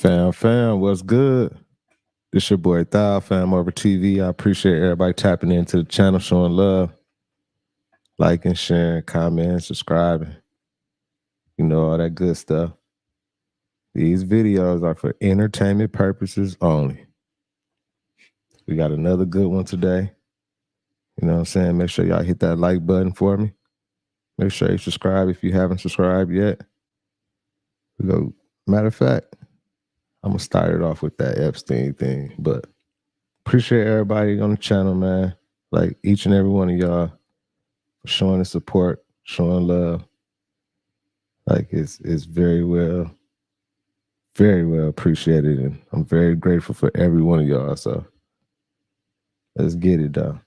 Fam, what's good? This your boy Thou, FamOverTV. I appreciate everybody tapping into the channel, showing love, liking, sharing, commenting, subscribing. You know, all that good stuff. These videos are for entertainment purposes only. We got another good one today. You know what I'm saying? Make sure y'all hit that like button for me. Make sure you subscribe if you haven't subscribed yet. Matter of fact, I'm going to start it off with that Epstein thing, but appreciate everybody on the channel, man. Like each and every one of y'all for showing the support, showing love. Like it's very well appreciated, and I'm very grateful for every one of y'all. So let's get it done.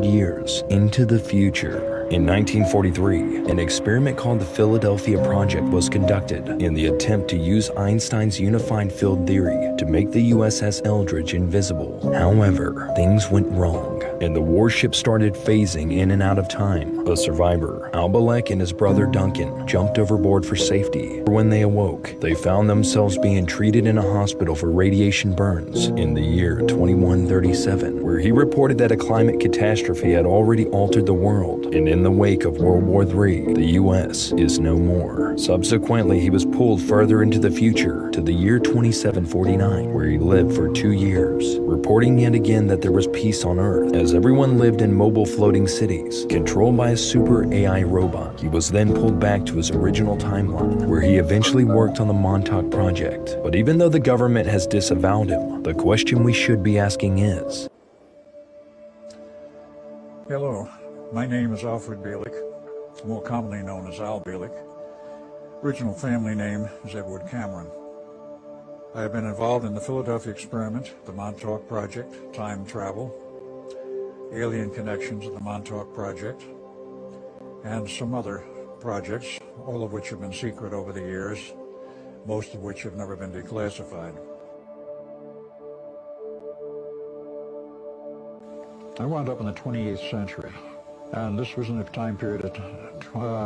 Years into the future. In 1943, an experiment called the Philadelphia Project was conducted in the attempt to use Einstein's unified field theory to make the USS Eldridge invisible. However, things went wrong, and the warship started phasing in and out of time. A survivor, Albalek, and his brother Duncan jumped overboard for safety. When they awoke, they found themselves being treated in a hospital for radiation burns in the year 2137, where he reported that a climate catastrophe had already altered the world, and in the wake of World War III, the US is no more. Subsequently, he was pulled further into the future to the year 2749, where he lived for 2 years, reporting yet again that there was peace on Earth, as everyone lived in mobile floating cities, controlled by a super AI robot. He was then pulled back to his original timeline, where he eventually worked on the Montauk Project. But even though the government has disavowed him, the question we should be asking is, hello, my name is Alfred Bielik, more commonly known as Al Bielik. Original family name is Edward Cameron. I have been involved in the Philadelphia experiment, the Montauk Project, time travel, alien connections of the Montauk Project, and some other projects, all of which have been secret over the years, most of which have never been declassified. I wound up in the 28th century, and this was in a time period of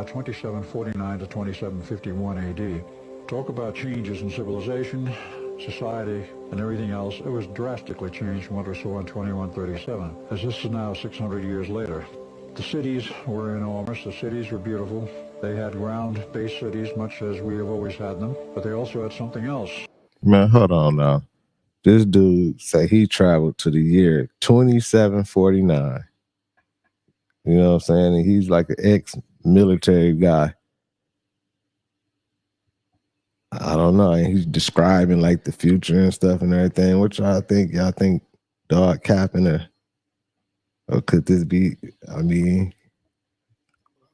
2749 to 2751 AD. Talk about changes in civilization, society, and everything else. It was drastically changed from what we saw in 2137, as this is now 600 years later. The cities were enormous, the cities were beautiful. They had ground-based cities, much as we have always had them, but they also had something else. Man, hold on now. This dude say he traveled to the year 2749. You know what I'm saying? And he's like an ex-military guy. I don't know. And he's describing like the future and stuff and everything. What y'all think? Y'all think dog capping or could this be? I mean,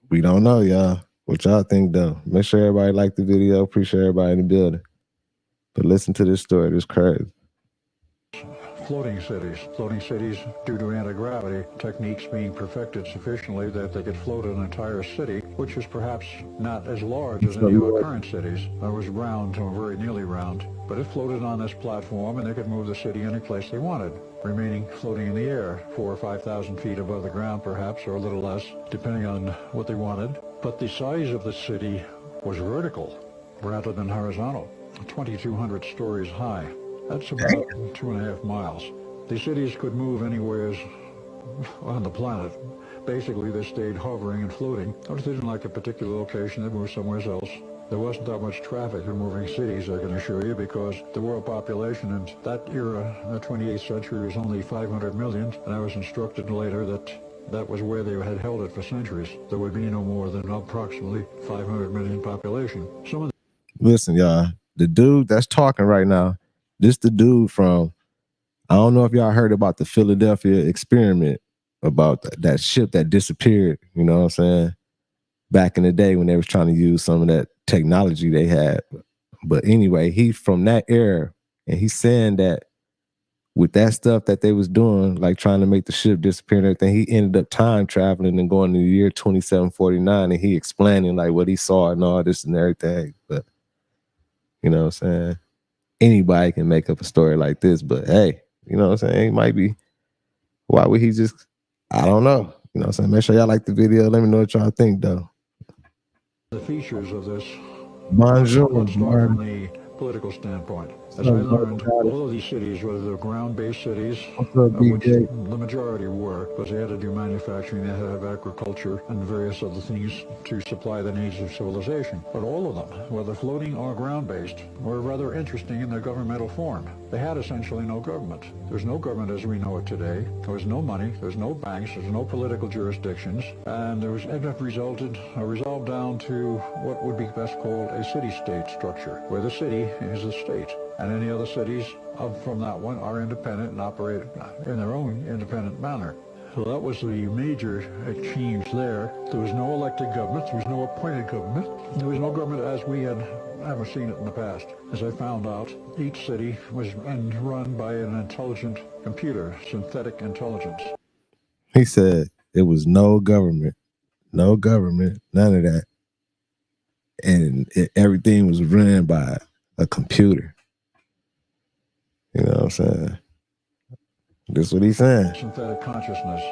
we don't know, y'all. What y'all think though? Make sure everybody like the video. Appreciate everybody in the building. But listen to this story. This crazy. Floating cities due to anti-gravity techniques being perfected sufficiently that they could float an entire city, which is perhaps not as large as any of our current cities. It was round, or very nearly round, but it floated on this platform and they could move the city any place they wanted, remaining floating in the air, 4,000 or 5,000 feet above the ground perhaps, or a little less, depending on what they wanted. But the size of the city was vertical rather than horizontal, 2,200 stories high. That's about 2.5 miles. The cities could move anywhere on the planet. Basically, they stayed hovering and floating. If they didn't like a particular location, they moved somewhere else. There wasn't that much traffic in moving cities, I can assure you, because the world population in that era, the 28th century, was only 500 million, and I was instructed later that was where they had held it for centuries. There would be no more than approximately 500 million population. Listen, y'all, the dude that's talking right now, this the dude from, I don't know if y'all heard about the Philadelphia experiment, about that ship that disappeared, you know what I'm saying, back in the day when they was trying to use some of that technology they had. But anyway, he's from that era, and he's saying that with that stuff that they was doing, like trying to make the ship disappear and everything, he ended up time traveling and going to the year 2749, and he explaining like what he saw and all this and everything. But you know what I'm saying? Anybody can make up a story like this, but hey, you know what I'm saying? He might be, why would he just, I don't know. You know what I'm saying? Make sure y'all like the video. Let me know what y'all think, though. The features of this. Bonjour. Let's start from the political standpoint. As I learned, all of these cities, whether they're ground-based cities, What's up, which DJ? the majority were, because they had to do manufacturing, they had to have agriculture and various other things to supply the needs of civilization. But all of them, whether floating or ground-based, were rather interesting in their governmental form. They had essentially no government. There's no government as we know it today. There was no money, there's no banks, there's no political jurisdictions, and there was resolved down to what would be best called a city-state structure, where the city is the state, and any other cities from that one are independent and operate in their own independent manner. So that was the major change there. There was no elected government, there was no appointed government, there was no government as we had ever seen it in the past. As I found out, each city was run by an intelligent computer, synthetic intelligence. He said it was no government, none of that. And everything was run by a computer. You know what I'm saying? That's what he's saying. Synthetic consciousness,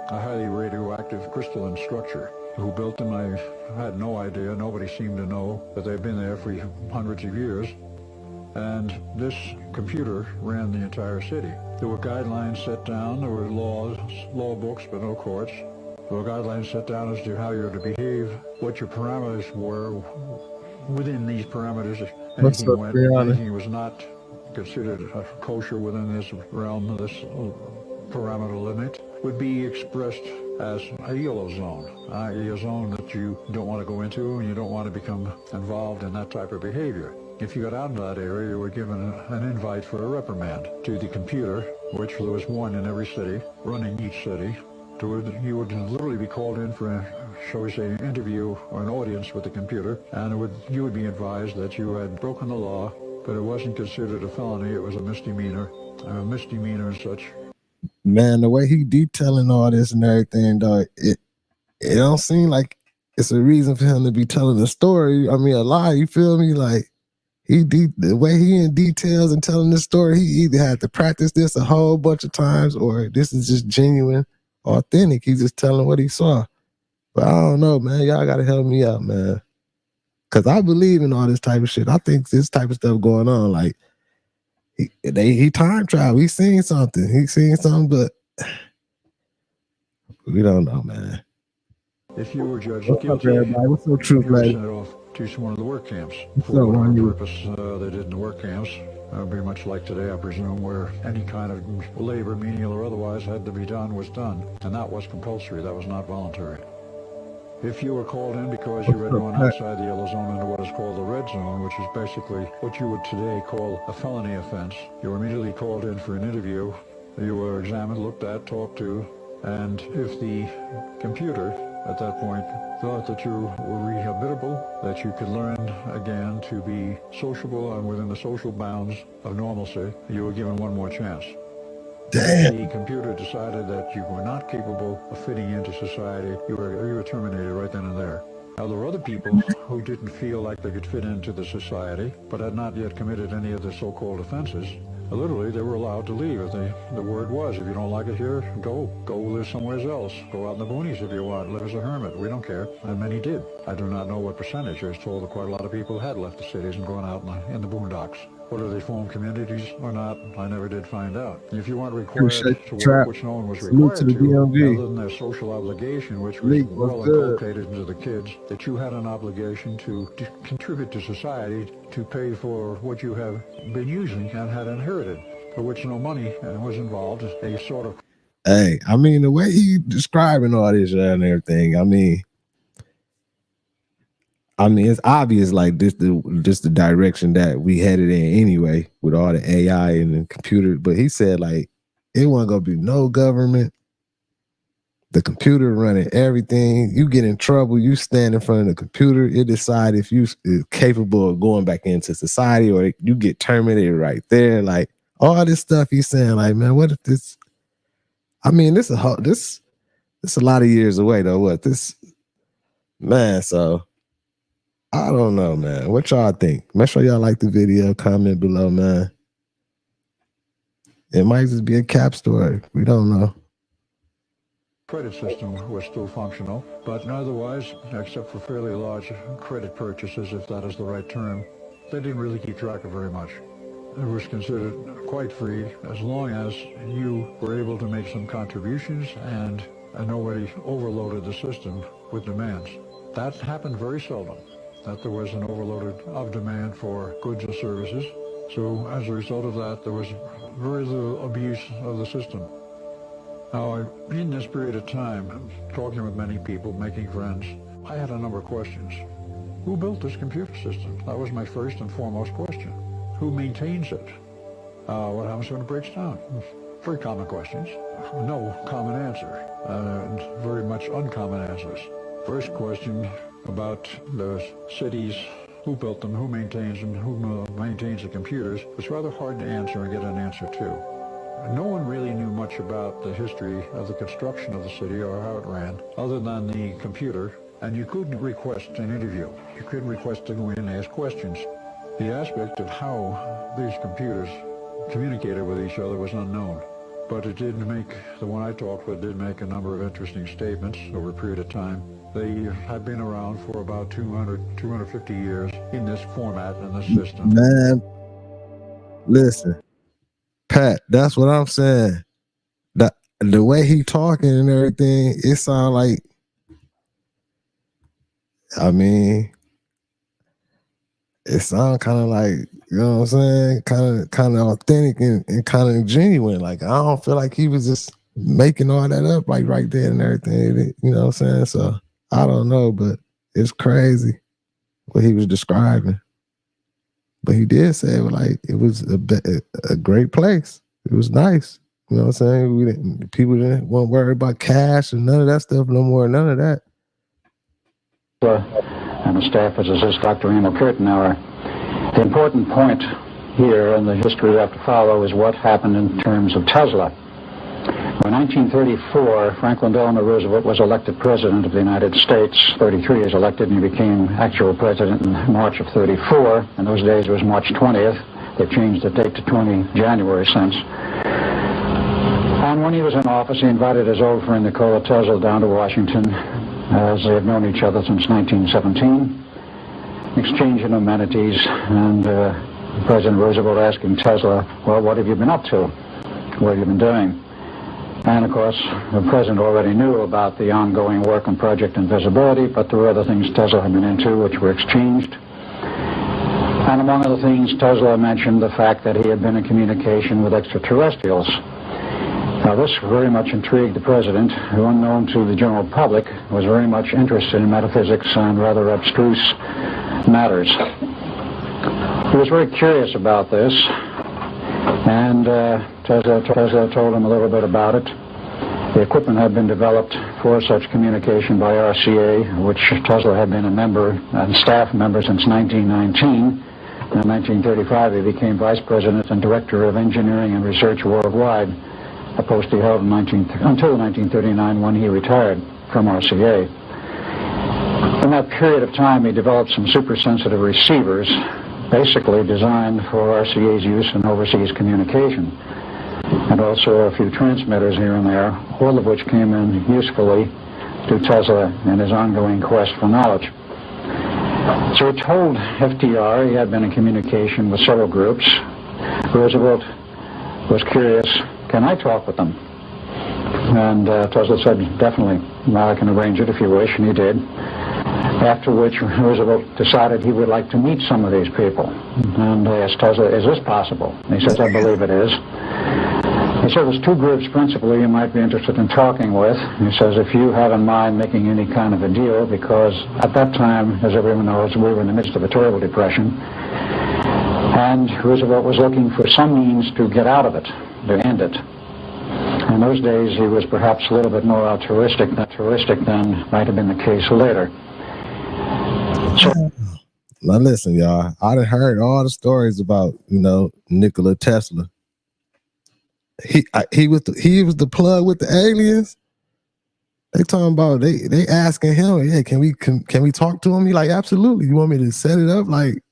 a highly radioactive crystalline structure. Who built them, I had no idea. Nobody seemed to know that they've been there for hundreds of years. And this computer ran the entire city. There were guidelines set down, there were law books, but no courts. There were guidelines set down as to how you're to behave, what your parameters were. Within these parameters, anything was not considered kosher within this realm, this parameter limit, would be expressed as a yellow zone, i.e. a zone that you don't want to go into and you don't want to become involved in that type of behavior. If you got out into that area, you were given an invite for a reprimand to the computer, which there was one in every city, running each city. You would literally be called in for shall we say, an interview or an audience with the computer, and you would be advised that you had broken the law, but it wasn't considered a felony, it was a misdemeanor and such. Man, the way he detailing all this and everything, dog, it don't seem like it's a reason for him to be telling a story. I mean, a lie. You feel me? Like the way he in details and telling this story, he either had to practice this a whole bunch of times, or this is just genuine, authentic. He's just telling what he saw. But I don't know, man. Y'all gotta help me out, man. Cause I believe in all this type of shit. I think this type of stuff going on. Like he time travel. He seen something, but we don't know, man. If you were judged What's guilty, up, what's up, truth, you were lady? sent off to one of the work camps. What's For up, whatever purpose they did in the work camps. Very much like today, I presume, where any kind of labor, menial or otherwise, had to be done was done. And that was compulsory. That was not voluntary. If you were called in because you had gone outside the yellow zone into what is called the red zone, which is basically what you would today call a felony offense, you were immediately called in for an interview. You were examined, looked at, talked to, and if the computer at that point thought that you were rehabilitable, that you could learn again to be sociable and within the social bounds of normalcy, you were given one more chance. Damn. The computer decided that you were not capable of fitting into society. You were terminated right then and there. Now, there were other people who didn't feel like they could fit into the society, but had not yet committed any of the so-called offenses. Literally, they were allowed to leave. The word was, if you don't like it here, go live somewhere else. Go out in the boonies if you want. Live as a hermit. We don't care. And many did. I do not know what percentage. I was told that quite a lot of people had left the cities and gone out in the boondocks. Whether they formed communities or not, I never did find out. If you weren't required to work, which no one was required to, other than their social obligation, which was well inculcated into the kids, that you had an obligation to contribute to society, to pay for what you have been using and had inherited, for which no money was involved, a sort of... Hey, I mean, the way he describing all this and everything, I mean, it's obvious like this the direction that we headed in anyway with all the AI and the computer. But he said like it wasn't gonna be no government. The computer running everything. You get in trouble, you stand in front of the computer. It decide if you is capable of going back into society or you get terminated right there. Like all this stuff he's saying, like, man, what if this? I mean, this a lot of years away though. What this, man? So. I don't know, man. What y'all think? Make sure y'all like the video, comment below, man. It might just be a cap story. We don't know. credit system was still functional, but otherwise, except for fairly large credit purchases, if that is the right term, they didn't really keep track of very much. It was considered quite free as long as you were able to make some contributions and nobody overloaded the system with demands. That happened very seldom, that there was an overload of demand for goods or services. So as a result of that, there was very little abuse of the system. Now, in this period of time, talking with many people, making friends, I had a number of questions. Who built this computer system? That was my first and foremost question. Who maintains it? What happens when it breaks down? Very common questions. No common answer, and very much uncommon answers. First question about the cities, who built them, who maintains them, who maintains the computers, was rather hard to answer and get an answer to. No one really knew much about the history of the construction of the city or how it ran, other than the computer, and you couldn't request an interview. You couldn't request to go in and ask questions. The aspect of how these computers communicated with each other was unknown, but it did make, the one I talked with did make a number of interesting statements over a period of time. They had been around for about 250 years in this format and this system. Man, listen, Pat, that's what I'm saying. The way he talking and everything, it sound like, I mean, it sound kind of like, you know what I'm saying, kind of authentic and kind of genuine. Like, I don't feel like he was just making all that up like right there and everything. You know what I'm saying? So I don't know, but it's crazy what he was describing. But he did say it was a great place. It was nice. You know what I'm saying? People didn't want to worry about cash and none of that stuff no more. None of that. And the staff was assist Dr. Emil Kurtenauer. The important point here in the history we have to follow is what happened in terms of Tesla. In 1934, Franklin Delano Roosevelt was elected president of the United States. 33 is elected, and he became actual president in March of 34. In those days, it was March 20th. They've changed the date to 20 January since. And when he was in office, he invited his old friend Nikola Tesla down to Washington, as they had known each other since 1917, exchanging amenities, and President Roosevelt asking Tesla, well, what have you been up to? What have you been doing? And of course, the president already knew about the ongoing work on Project Invisibility, but there were other things Tesla had been into which were exchanged. And among other things, Tesla mentioned the fact that he had been in communication with extraterrestrials. Now, this very much intrigued the president, who, unknown to the general public, was very much interested in metaphysics and rather abstruse matters. He was very curious about this, and Tesla told him a little bit about it. The equipment had been developed for such communication by RCA, which Tesla had been a member and staff member since 1919. In 1935, he became vice president and director of engineering and research worldwide, a post he held until 1939, when he retired from RCA. In that period of time, he developed some super-sensitive receivers, basically designed for RCA's use in overseas communication, and also a few transmitters here and there, all of which came in usefully to Tesla in his ongoing quest for knowledge. So he told FDR he had been in communication with several groups. Roosevelt was curious, can I talk with them? And Tesla said, definitely, I can arrange it if you wish, and he did. After which Roosevelt decided he would like to meet some of these people. And I asked Tesla, is this possible? And he says, I believe it is. He said, there's two groups principally you might be interested in talking with. He says, if you have in mind making any kind of a deal, because at that time, as everyone knows, we were in the midst of a terrible depression. And Roosevelt was looking for some means to get out of it, to end it. In those days, he was perhaps a little bit more altruistic than might have been the case later. So, now listen, y'all. I done heard all the stories about, Nikola Tesla. He was the plug with the aliens. They talking about they asking him, yeah, can we talk to him? He like, absolutely. You want me to set it up? Like,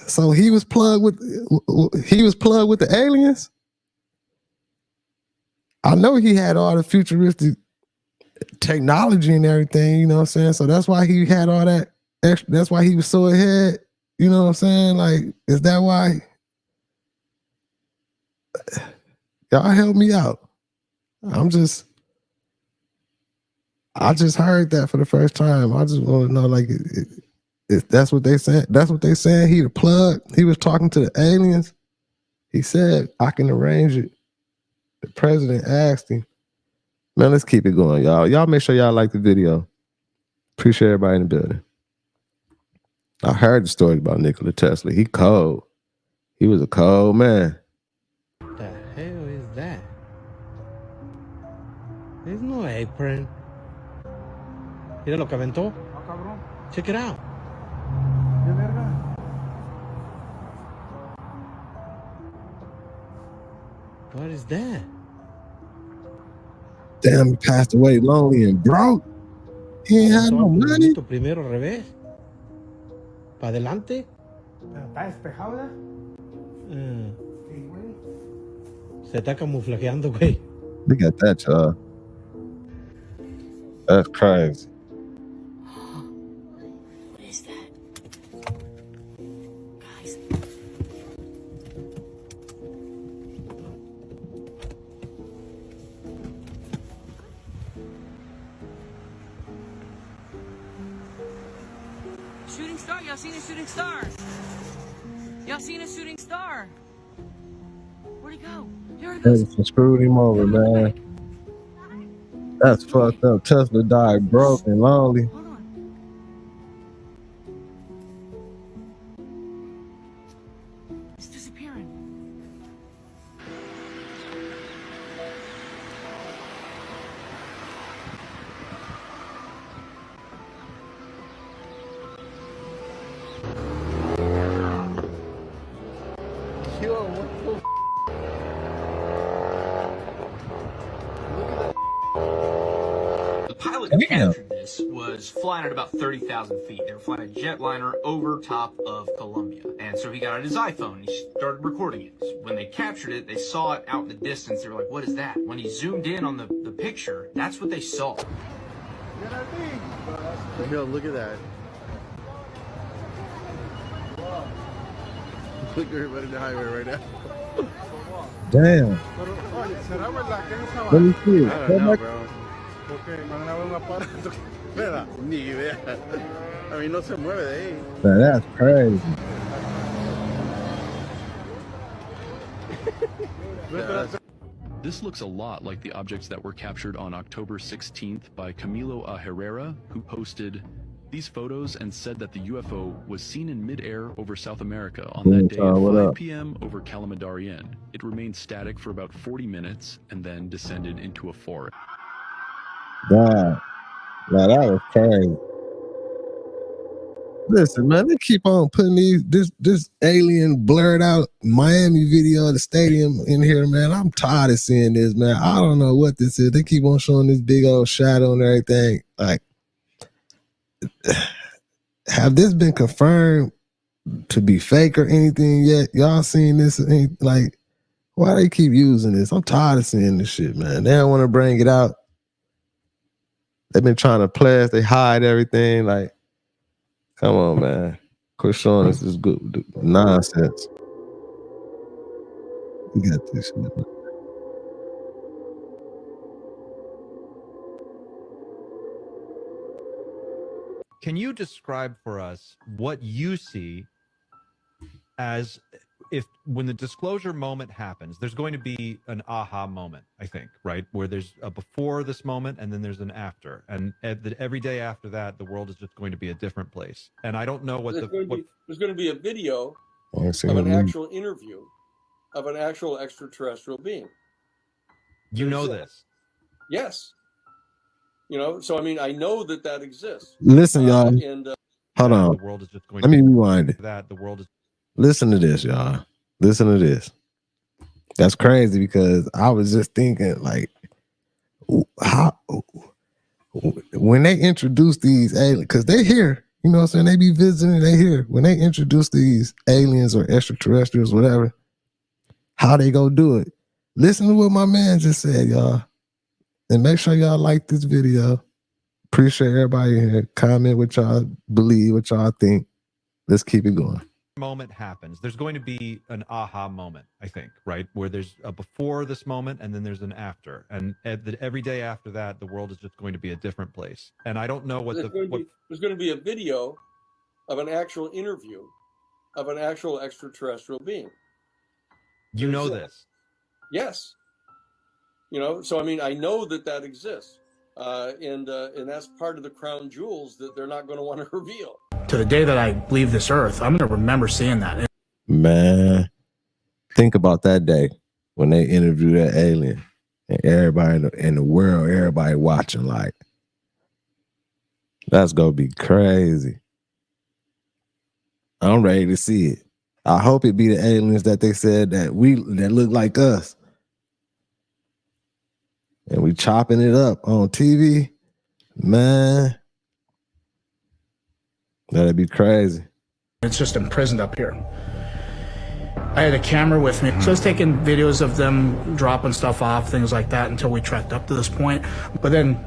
so he was plugged with the aliens. I know he had all the futuristic technology and everything, you know what I'm saying? So that's why he had all that extra, that's why he was so ahead, you know what I'm saying? Like, is that why? Y'all help me out. I just heard that for the first time. I just want to know, like, if that's what they said. That's what they saying. He the plug. He was talking to the aliens. He said, I can arrange it. The president asked him. Man, let's keep it going, y'all. Y'all make sure y'all like the video. Appreciate everybody in the building. I heard the story about Nikola Tesla. He cold. He was a cold man. What the hell is that? There's no apron. Mira lo que aventó. Check it out. What is that? Damn, he passed away lonely and broke. He ain't had no money. Primero al revés. Para adelante. ¿Está despejado ya? Sí, güey. Se está camuflajeando, güey. Look at that, y'all. That's crazy. What is that? Guys. Shooting star? Y'all seen a shooting star? Y'all seen a shooting star? Where'd he go? Here he goes. They screwed him over, man. That's fucked up. Tesla died broke and lonely. Hold on. It's disappearing. Yo, what the The pilot who captured this was flying at about 30,000 feet. They were flying a jetliner over top of Colombia. And so he got out his iPhone and he started recording it. When they captured it, they saw it out in the distance. They were like, what is that? When he zoomed in on the picture, that's what they saw. Yo, look at that. Look at everybody in the highway right now. Damn. Let me see it. I don't know, bro. Mira, ni idea. I mean, no se mueve de ahí. Man, that's crazy. This looks a lot like the objects that were captured on October 16th by Camilo A. Herrera, who posted these photos and said that the UFO was seen in midair over South America on that day at 5 p.m. over Calamadarian. It remained static for about 40 minutes and then descended into a forest. Wow. Now that was crazy. Listen, man, they keep on putting this alien blurred out Miami video of the stadium in here, man. I'm tired of seeing this, man. I don't know what this is. They keep on showing this big old shadow and everything. Like, have this been confirmed to be fake or anything yet? Y'all seen this? Like, why they keep using this? I'm tired of seeing this shit, man. They don't want to bring it out. They've been trying to play us. They hide everything. Like, come on, man. Quit showing us this good nonsense. We got this shit. Can you describe for us what you see as if when the disclosure moment happens, there's going to be an aha moment, I think, right? Where there's a before this moment and then there's an after. And every day after that, the world is just going to be a different place. And I don't know what there's going to be a video of an actual interview of an actual extraterrestrial being. You know this? Yes. You know, so I mean, I know that exists. Listen, y'all. Hold on. The world is just going Let me rewind it. That the world is. Listen to this, y'all. Listen to this. That's crazy because I was just thinking, like, how when they introduce these aliens, because they're here, you know what I'm saying? They be visiting, they here. When they introduce these aliens or extraterrestrials, whatever, how they go do it? Listen to what my man just said, y'all. And make sure y'all like this video. Appreciate everybody here. Comment what y'all believe, what y'all think. Let's keep it going. Moment happens, there's going to be an aha moment, I think, right? Where there's a before this moment and then there's an after. And every day after that, the world is just going to be a different place. And I don't know what there's going to be a video of an actual interview of an actual extraterrestrial being. You know this? Yes. You know, so I mean, I know that exists. And that's part of the crown jewels that they're not going to want to reveal. To the day that I leave this earth, I'm going to remember seeing that. Man, think about that day when they interviewed that alien and everybody in the world, everybody watching like, that's going to be crazy. I'm ready to see it. I hope it be the aliens that they said that look like us. And we chopping it up on TV. Man, that'd be crazy. It's just imprisoned up here. I had a camera with me, so I was taking videos of them dropping stuff off, things like that, until we trekked up to this point. But then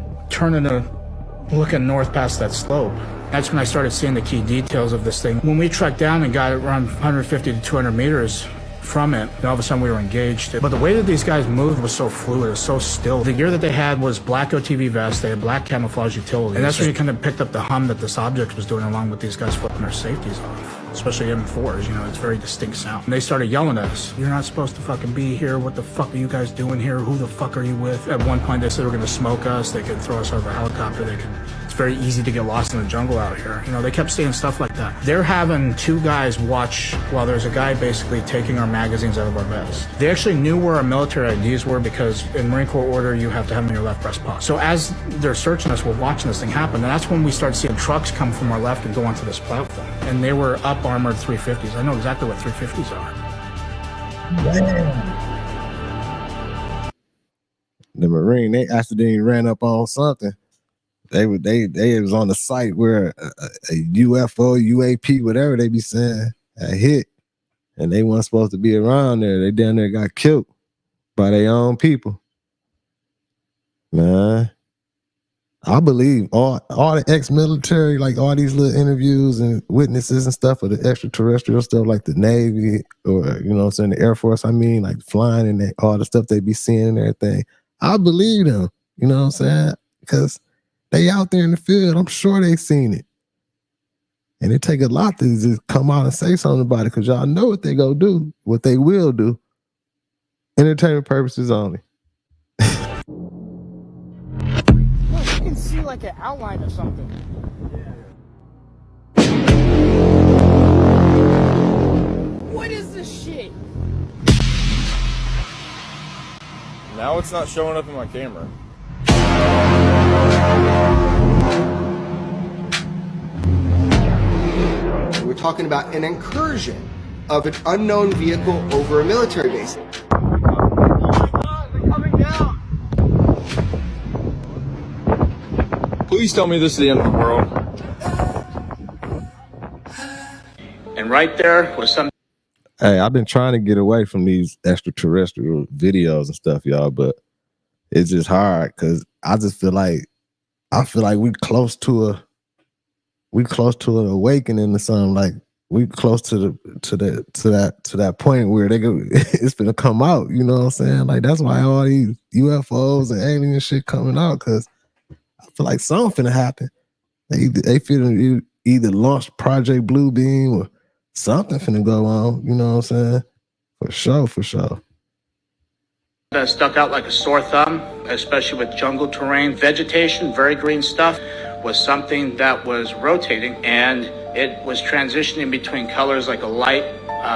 looking north past that slope, that's when I started seeing the key details of this thing. When we trekked down and got around 150 to 200 meters from it, and all of a sudden we were engaged. But the way that these guys moved was so fluid, it was so still. The gear that they had was black OTV vests, they had black camouflage utilities. And that's when you kind of picked up the hum that this object was doing, along with these guys flipping their safeties off. Especially M4s, you know, it's very distinct sound. And they started yelling at us, "You're not supposed to fucking be here. What the fuck are you guys doing here? Who the fuck are you with?" At one point they said they were gonna smoke us, they could throw us out of a helicopter, it's very easy to get lost in the jungle out here. You know, they kept saying stuff like that. They're having two guys watch while there's a guy basically taking our magazines out of our vests. They actually knew where our military IDs were, because in Marine Corps order, you have to have them in your left breast pocket. So as they're searching us, we're watching this thing happen, and that's when we start seeing trucks come from our left and go onto this platform. And they were up armored 350s. I know exactly what 350s are. Man. The Marine, they accidentally ran up on something. They was on the site where a UFO, UAP, whatever they be saying, a hit, and they weren't supposed to be around there. They down there got killed by their own people. Man, I believe all the ex-military, like all these little interviews and witnesses and stuff of the extraterrestrial stuff, like the Navy or, you know what I'm saying, the Air Force, I mean, like flying and all the stuff they be seeing and everything. I believe them, you know what I'm saying? Because they out there in the field. I'm sure they seen it. And it take a lot to just come out and say something about it, because y'all know what they go do, what they will do. Entertainment purposes only. Look, you can see like an outline of something. What is this shit? Now it's not showing up in my camera. We're talking about an incursion of an unknown vehicle over a military base. Oh my God, they're coming down. Please tell me this is the end of the world. And right there was some. Hey, I've been trying to get away from these extraterrestrial videos and stuff, y'all, but it's just hard because I just feel like we close to an awakening or something. Like we close to that point where it's gonna come out. You know what I'm saying? Like that's why all these UFOs and alien shit coming out, because I feel like something finna happen. They feel either launch Project Blue Beam or something finna go on. You know what I'm saying? For sure. That stuck out like a sore thumb, especially with jungle terrain. Vegetation, very green stuff, was something that was rotating, and it was transitioning between colors like a light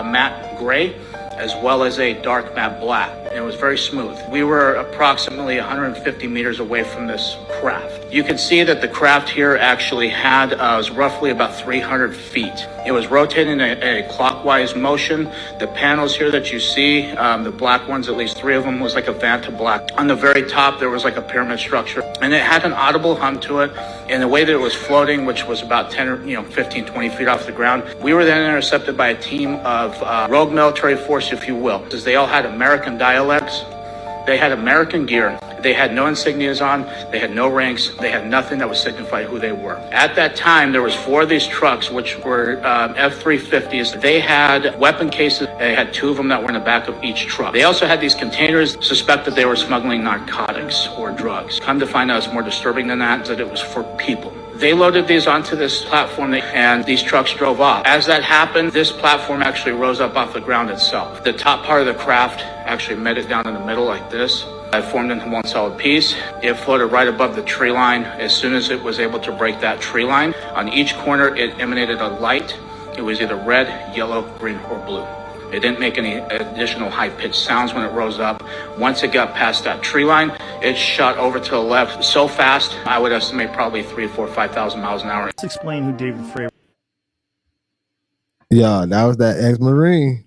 matte gray as well as a dark matte black. And it was very smooth. We were approximately 150 meters away from this craft. You can see that the craft here actually was roughly about 300 feet. It was rotating in a clockwise motion. The panels here that you see, the black ones, at least 3 of them, was like a Vanta black. On the very top, there was like a pyramid structure, and it had an audible hum to it. And the way that it was floating, which was about 10 or 15, 20 feet off the ground, we were then intercepted by a team of rogue military force, if you will, because they all had American dialects. They had American gear. They had no insignias on. They had no ranks. They had nothing that would signify who they were. At that time, there was 4 of these trucks, which were F-350s. They had weapon cases. They had 2 of them that were in the back of each truck. They also had these containers, suspected they were smuggling narcotics or drugs. Come to find out, it's more disturbing than that, that it was for people. They loaded these onto this platform and these trucks drove off. As that happened, this platform actually rose up off the ground itself. The top part of the craft actually met it down in the middle like this. It formed into one solid piece. It floated right above the tree line. As soon as it was able to break that tree line, on each corner it emanated a light. It was either red, yellow, green, or blue. It didn't make any additional high-pitched sounds when it rose up. Once it got past that tree line, it shot over to the left so fast, I would estimate probably 3, 4, 5,000 miles an hour. Let's explain who David Fravor. Yeah, that was that ex-Marine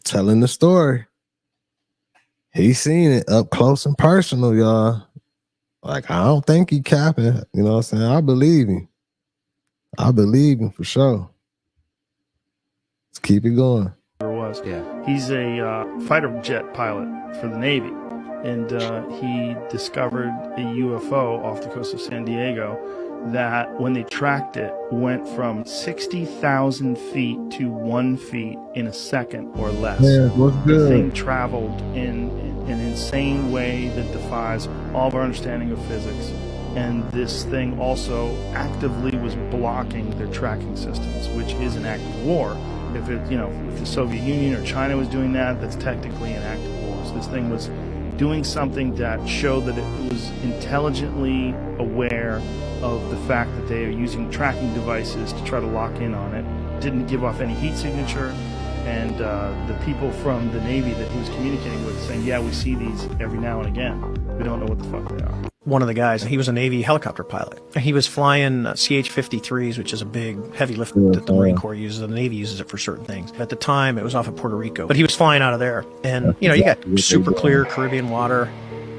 telling the story. He seen it up close and personal, y'all. Like, I don't think he capping. You know what I'm saying? I believe him. I believe him for sure. Let's keep it going. Was. Yeah. He's a fighter jet pilot for the Navy, and he discovered a UFO off the coast of San Diego that, when they tracked it, went from 60,000 feet to 1 feet in a second or less. Yeah, what's good? The thing traveled in an insane way that defies all of our understanding of physics. And this thing also actively was blocking their tracking systems, which is an act of war. If it, if the Soviet Union or China was doing that, that's technically an act of war. So this thing was doing something that showed that it was intelligently aware of the fact that they are using tracking devices to try to lock in on it. Didn't give off any heat signature, and the people from the Navy that he was communicating with saying, yeah, we see these every now and again. We don't know what the fuck they are. One of the guys, he was a Navy helicopter pilot. He was flying CH-53s, which is a big heavy lift that the Marine Corps uses, and the Navy uses it for certain things. At the time, it was off of Puerto Rico, but he was flying out of there. And, you got super clear Caribbean water.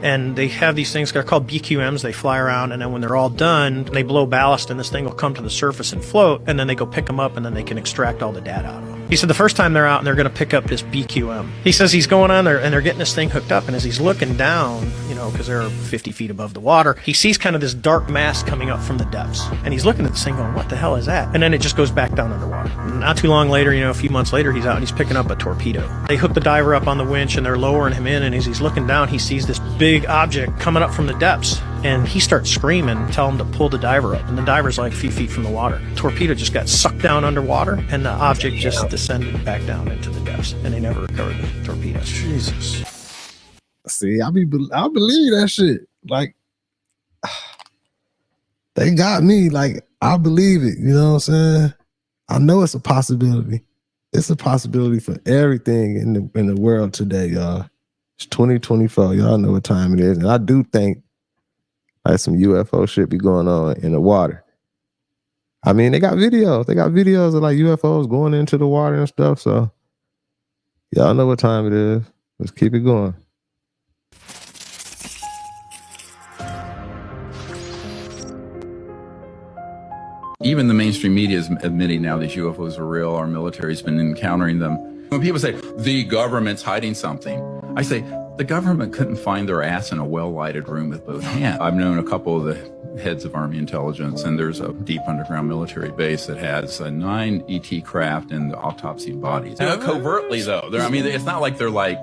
And they have these things, they're called BQMs. They fly around, and then when they're all done, they blow ballast, and this thing will come to the surface and float, and then they go pick them up, and then they can extract all the data out of them. He said the first time they're out and they're going to pick up this BQM. He says he's going on there, and they're getting this thing hooked up, and as he's looking down, because they're 50 feet above the water, he sees kind of this dark mass coming up from the depths. And he's looking at this thing going, what the hell is that? And then it just goes back down underwater. Not too long later, a few months later, he's out and he's picking up a torpedo. They hook the diver up on the winch, and they're lowering him in, and as he's looking down, he sees this big object coming up from the depths, and he starts screaming, tell him to pull the diver up, and the diver's like a few feet from the water. The torpedo just got sucked down underwater, and the object just descended back down into the depths, and they never recovered the torpedo. Jesus. See, I believe that shit. Like, they got me. Like, I believe it. You know what I'm saying? I know it's a possibility. It's a possibility for everything in the world today, y'all. It's 2024. Y'all know what time it is. And I do think like some UFO shit be going on in the water. I mean, they got videos. They got videos of like UFOs going into the water and stuff. So y'all know what time it is. Let's keep it going. Even the mainstream media is admitting now these UFOs are real. Our military's been encountering them. When people say, the government's hiding something, I say, the government couldn't find their ass in a well-lighted room with both hands. I've known a couple of the heads of Army intelligence, and there's a deep underground military base that has 9 ET craft and the autopsied bodies. Covertly, though. It's not like they're like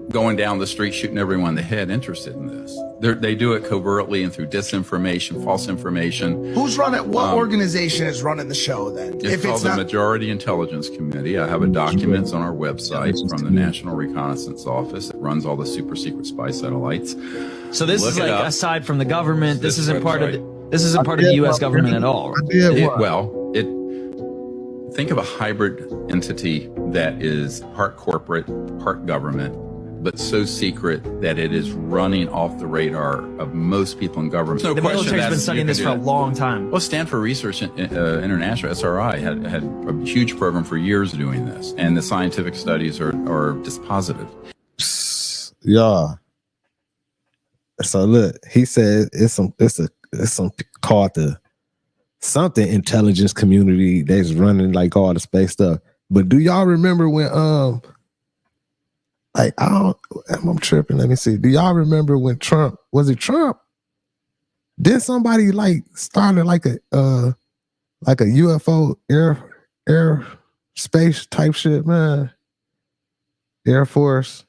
going down the street shooting everyone in the head interested in this. They do it covertly and through disinformation, false information. Who's running? What organization is running the show then? It's called the Majority Intelligence Committee. I have a documents on our website from the National Reconnaissance Office that runs all the super secret spy satellites. So this is like aside from the government. This isn't part of the U.S. government at all. Think of a hybrid entity that is part corporate, part government, but so secret that it is running off the radar of most people in government. The military's been studying this for a long time. Well, Stanford Research International, SRI, had a huge program for years doing this, and the scientific studies are dispositive. Yeah. So look, he said it's some called the something intelligence community that's running like all the space stuff. But do y'all remember when Like, I'm tripping. Let me see. Do y'all remember when Trump, was it Trump? Did somebody like started like a UFO air space type shit, man? Air Force.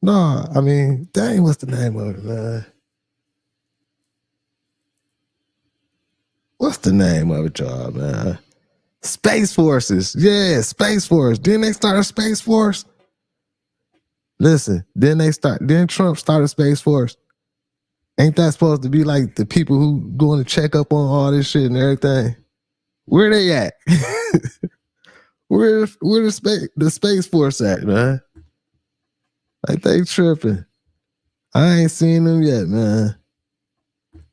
No, I mean, dang, what's the name of it, man? What's the name of it, y'all, man? Space Forces. Yeah, Space Force. Didn't they start a Space Force? Listen, then Trump started Space Force. Ain't that supposed to be like the people who going to check up on all this shit and everything? Where they at? where the Space Force at, man? Like, they tripping. I ain't seen them yet, man.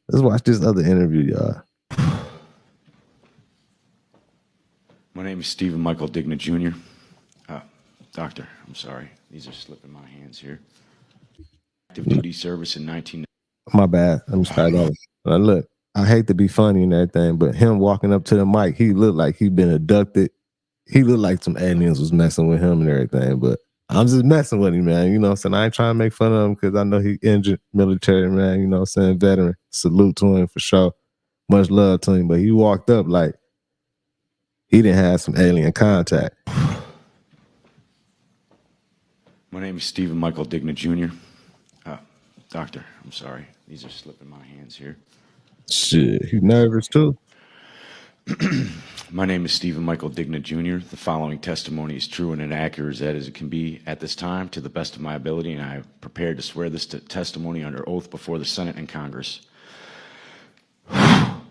Let's watch this other interview, y'all. My name is Stephen Michael Digna Jr. Doctor, I'm sorry. These are slipping my hands here. Active duty service in 19... My bad. I'm start over. Look, I hate to be funny and everything, but him walking up to the mic, he looked like he'd been abducted. He looked like some aliens was messing with him and everything, but I'm just messing with him, man. You know what I'm saying? I ain't trying to make fun of him because I know he injured military, man. You know what I'm saying? Veteran. Salute to him for sure. Much love to him. But he walked up like he didn't have some alien contact. My name is Stephen Michael Digna Jr. Doctor, I'm sorry. These are slipping my hands here. Shit, you nervous too? My name is Stephen Michael Digna Jr. The following testimony is true and inaccurate as it can be at this time to the best of my ability, and I am prepared to swear this testimony under oath before the Senate and Congress. I'm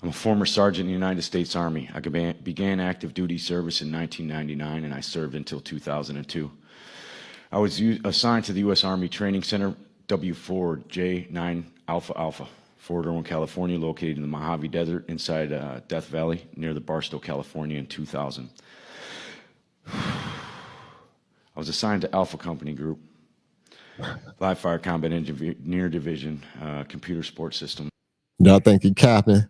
a former sergeant in the United States Army. I began active duty service in 1999, and I served until 2002. I was assigned to the U.S. Army Training Center, W4J9 Alpha Alpha, Fort Irwin, California, located in the Mojave Desert inside Death Valley near the Barstow, California in 2000. I was assigned to Alpha Company Group, Live Fire Combat Engineer Division, Computer Support System. Y'all think he capping?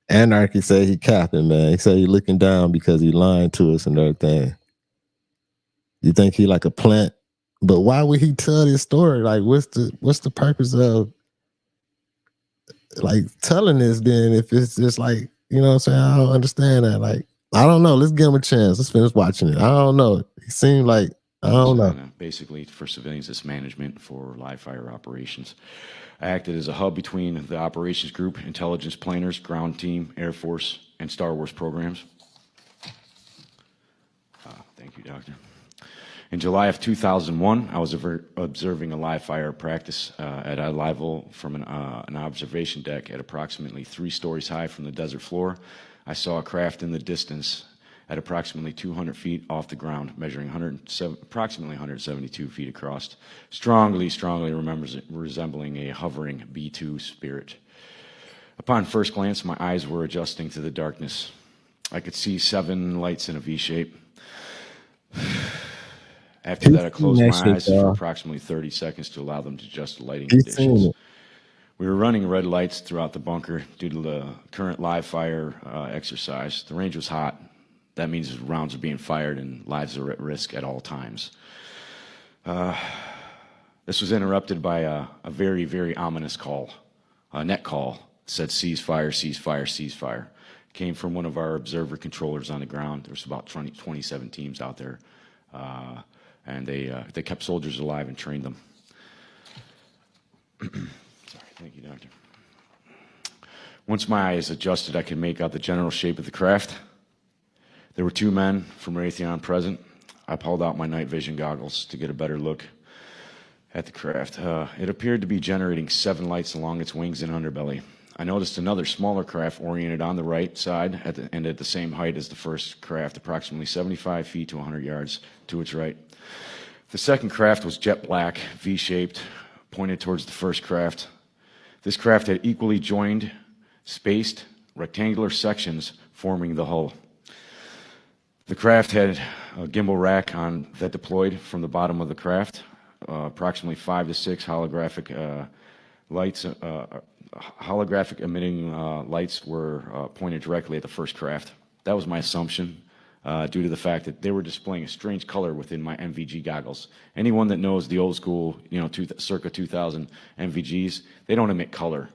Anarchy said he capping, man. He said he looking down because he lying to us and everything. You think he like a plant? But why would he tell this story? Like, what's the purpose of like telling this then if it's just like, you know what I'm saying? I don't understand that. Like, I don't know. Let's give him a chance. Let's finish watching it. I don't know. He seemed like, I don't know. Basically, for civilians, it's management for live fire operations. I acted as a hub between the operations group, intelligence planners, ground team, Air Force, and Star Wars programs. Thank you, Doctor. In July of 2001, I was observing a live fire practice at a level from an observation deck at approximately 3 stories high from the desert floor. I saw a craft in the distance at approximately 200 feet off the ground, measuring approximately 172 feet across, strongly resembling a hovering B-2 Spirit. Upon first glance, my eyes were adjusting to the darkness. I could see 7 lights in a V-shape. After that, I closed my eyes for approximately 30 seconds to allow them to adjust the lighting conditions. We were running red lights throughout the bunker due to the current live fire exercise. The range was hot. That means rounds are being fired and lives are at risk at all times. This was interrupted by a very, very ominous call, a net call. It said, ceasefire, ceasefire, ceasefire. It came from one of our observer controllers on the ground. There was about 27 teams out there. And they kept soldiers alive and trained them. Sorry, thank you, Doctor. Once my eyes adjusted, I could make out the general shape of the craft. There were 2 men from Raytheon present. I pulled out my night vision goggles to get a better look at the craft. It appeared to be generating 7 lights along its wings and underbelly. I noticed another smaller craft oriented on the right side and at the same height as the first craft, approximately 75 feet to 100 yards to its right. The second craft was jet black, V-shaped, pointed towards the first craft. This craft had equally joined, spaced, rectangular sections forming the hull. The craft had a gimbal rack that deployed from the bottom of the craft. Approximately 5 to 6 holographic lights, holographic emitting lights were pointed directly at the first craft. That was my assumption. due to the fact that they were displaying a strange color within my MVG goggles. Anyone that knows the old school, circa 2000 MVGs, they don't emit color.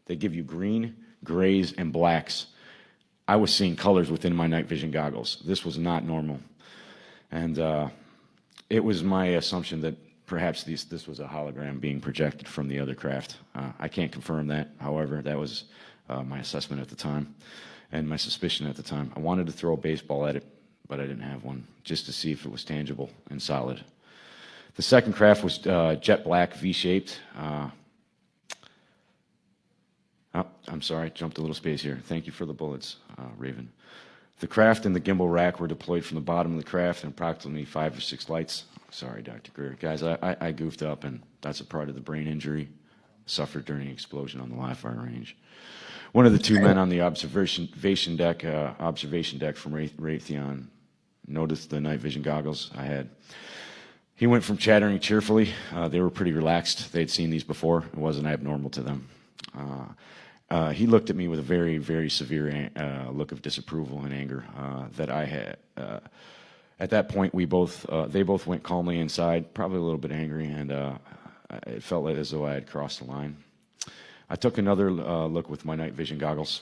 They give you green, grays, and blacks. I was seeing colors within my night vision goggles. This was not normal. And it was my assumption that perhaps this was a hologram being projected from the other craft. I can't confirm that. However, that was my assessment at the time and my suspicion at the time. I wanted to throw a baseball at it, but I didn't have one, just to see if it was tangible and solid. The second craft was jet black, V-shaped. Oh, I'm sorry, jumped a little space here. Thank you for the bullets, Raven. The craft and the gimbal rack were deployed from the bottom of the craft and approximately 5 or 6 lights. Sorry, Dr. Greer. Guys, I goofed up, and that's a part of the brain injury suffered during the explosion on the live fire range. One of the two men on the observation deck from Raytheon noticed the night vision goggles I had. He went from chattering cheerfully. They were pretty relaxed. They'd seen these before. It wasn't abnormal to them. He looked at me with a very, very severe look of disapproval and anger that I had. At that point, they both went calmly inside, probably a little bit angry, and it felt like as though I had crossed the line. I took another look with my night vision goggles.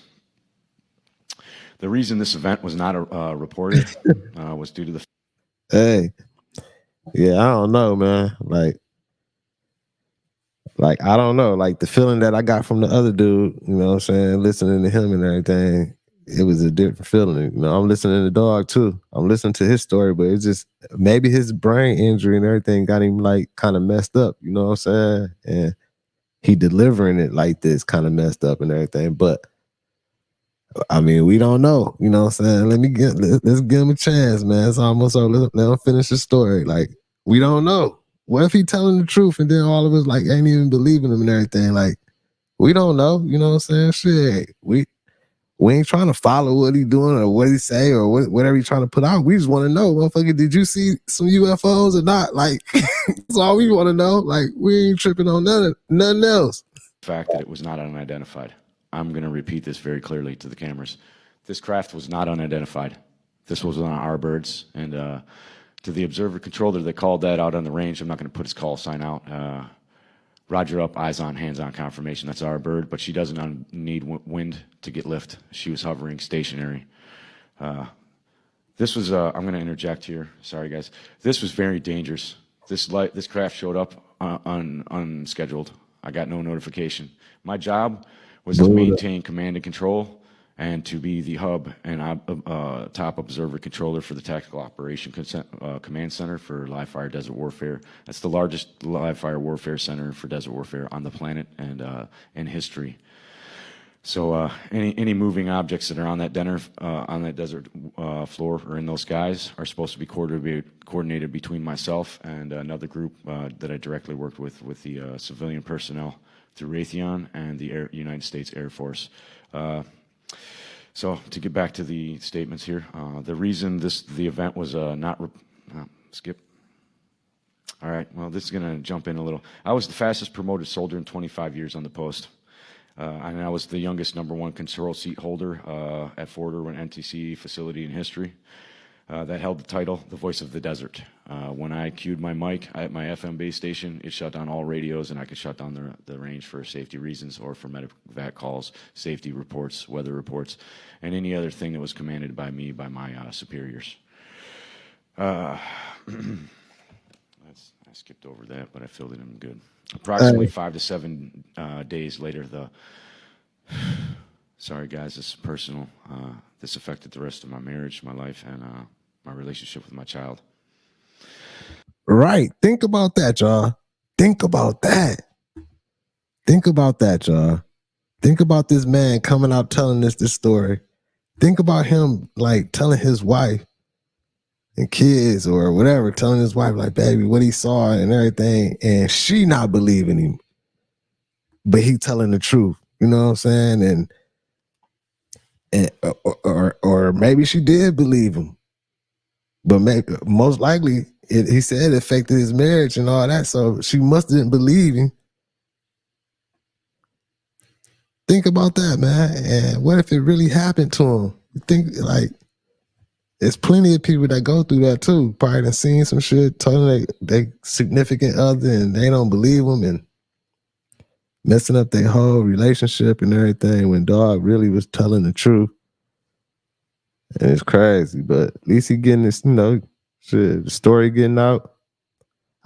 The reason this event was not reported was due to the... Hey, yeah, I don't know, man. Like, I don't know. Like, the feeling that I got from the other dude, you know what I'm saying, listening to him and everything, it was a different feeling. You know, I'm listening to the dog, too. I'm listening to his story, but it's just, maybe his brain injury and everything got him, like, kind of messed up, you know what I'm saying? And he delivering it like this kind of messed up and everything. But, I mean, we don't know, you know what I'm saying? Let's give him a chance, man. It's almost over. Let him finish the story. Like, we don't know. What if he telling the truth and then all of us like ain't even believing him and everything? Like, we don't know, you know what I'm saying? Shit, we ain't trying to follow what he doing or what he say or whatever he's trying to put out. We just want to know, motherfucker, did you see some UFOs or not? Like, that's all we want to know. Like, we ain't tripping on nothing else. The fact that it was not unidentified. I'm going to repeat this very clearly to the cameras. This craft was not unidentified. This was on our birds, and to the observer controller that called that out on the range, I'm not going to put his call sign out. Roger up, eyes on, hands on confirmation. That's our bird, but she doesn't need wind to get lift. She was hovering stationary. This was, I'm going to interject here. Sorry, guys. This was very dangerous. This craft showed up unscheduled. I got no notification. My job was to maintain command and control and to be the hub and top observer controller for the Tactical Operation Command Center for live fire desert warfare. That's the largest live fire warfare center for desert warfare on the planet and in history. So any moving objects that are on that desert floor or in those skies are supposed to be coordinated between myself and another group that I directly worked with the civilian personnel through Raytheon and the United States Air Force. So to get back to the statements here, the reason the event was skip. All right, well, this is going to jump in a little. I was the fastest promoted soldier in 25 years on the post. And I was the youngest #1 control seat holder at Fort Irwin NTC facility in history that held the title, the Voice of the Desert. When I cued my mic at my FM base station, it shut down all radios, and I could shut down the range for safety reasons or for medevac calls, safety reports, weather reports, and any other thing that was commanded by me, by my superiors. I skipped over that, but I filled it in good. Approximately 5 to 7 days later, sorry guys, this is personal. This affected the rest of my marriage, my life, and my relationship with my child. Right. Think about that, y'all. Think about that. Think about that, y'all. Think about this man coming out telling us this story. Think about him like telling his wife and kids or whatever, telling his wife like, baby, what he saw and everything, and she not believing him, but he telling the truth. You know what I'm saying? And or maybe she did believe him, but most likely he said it affected his marriage and all that, so she must didn't believe him. Think about that, man. And what if it really happened to him? Think like It's plenty of people that go through that too. Probably done seen some shit, telling they significant other and they don't believe them and messing up their whole relationship and everything when dog really was telling the truth. And it's crazy, but at least he getting this, shit, the story getting out.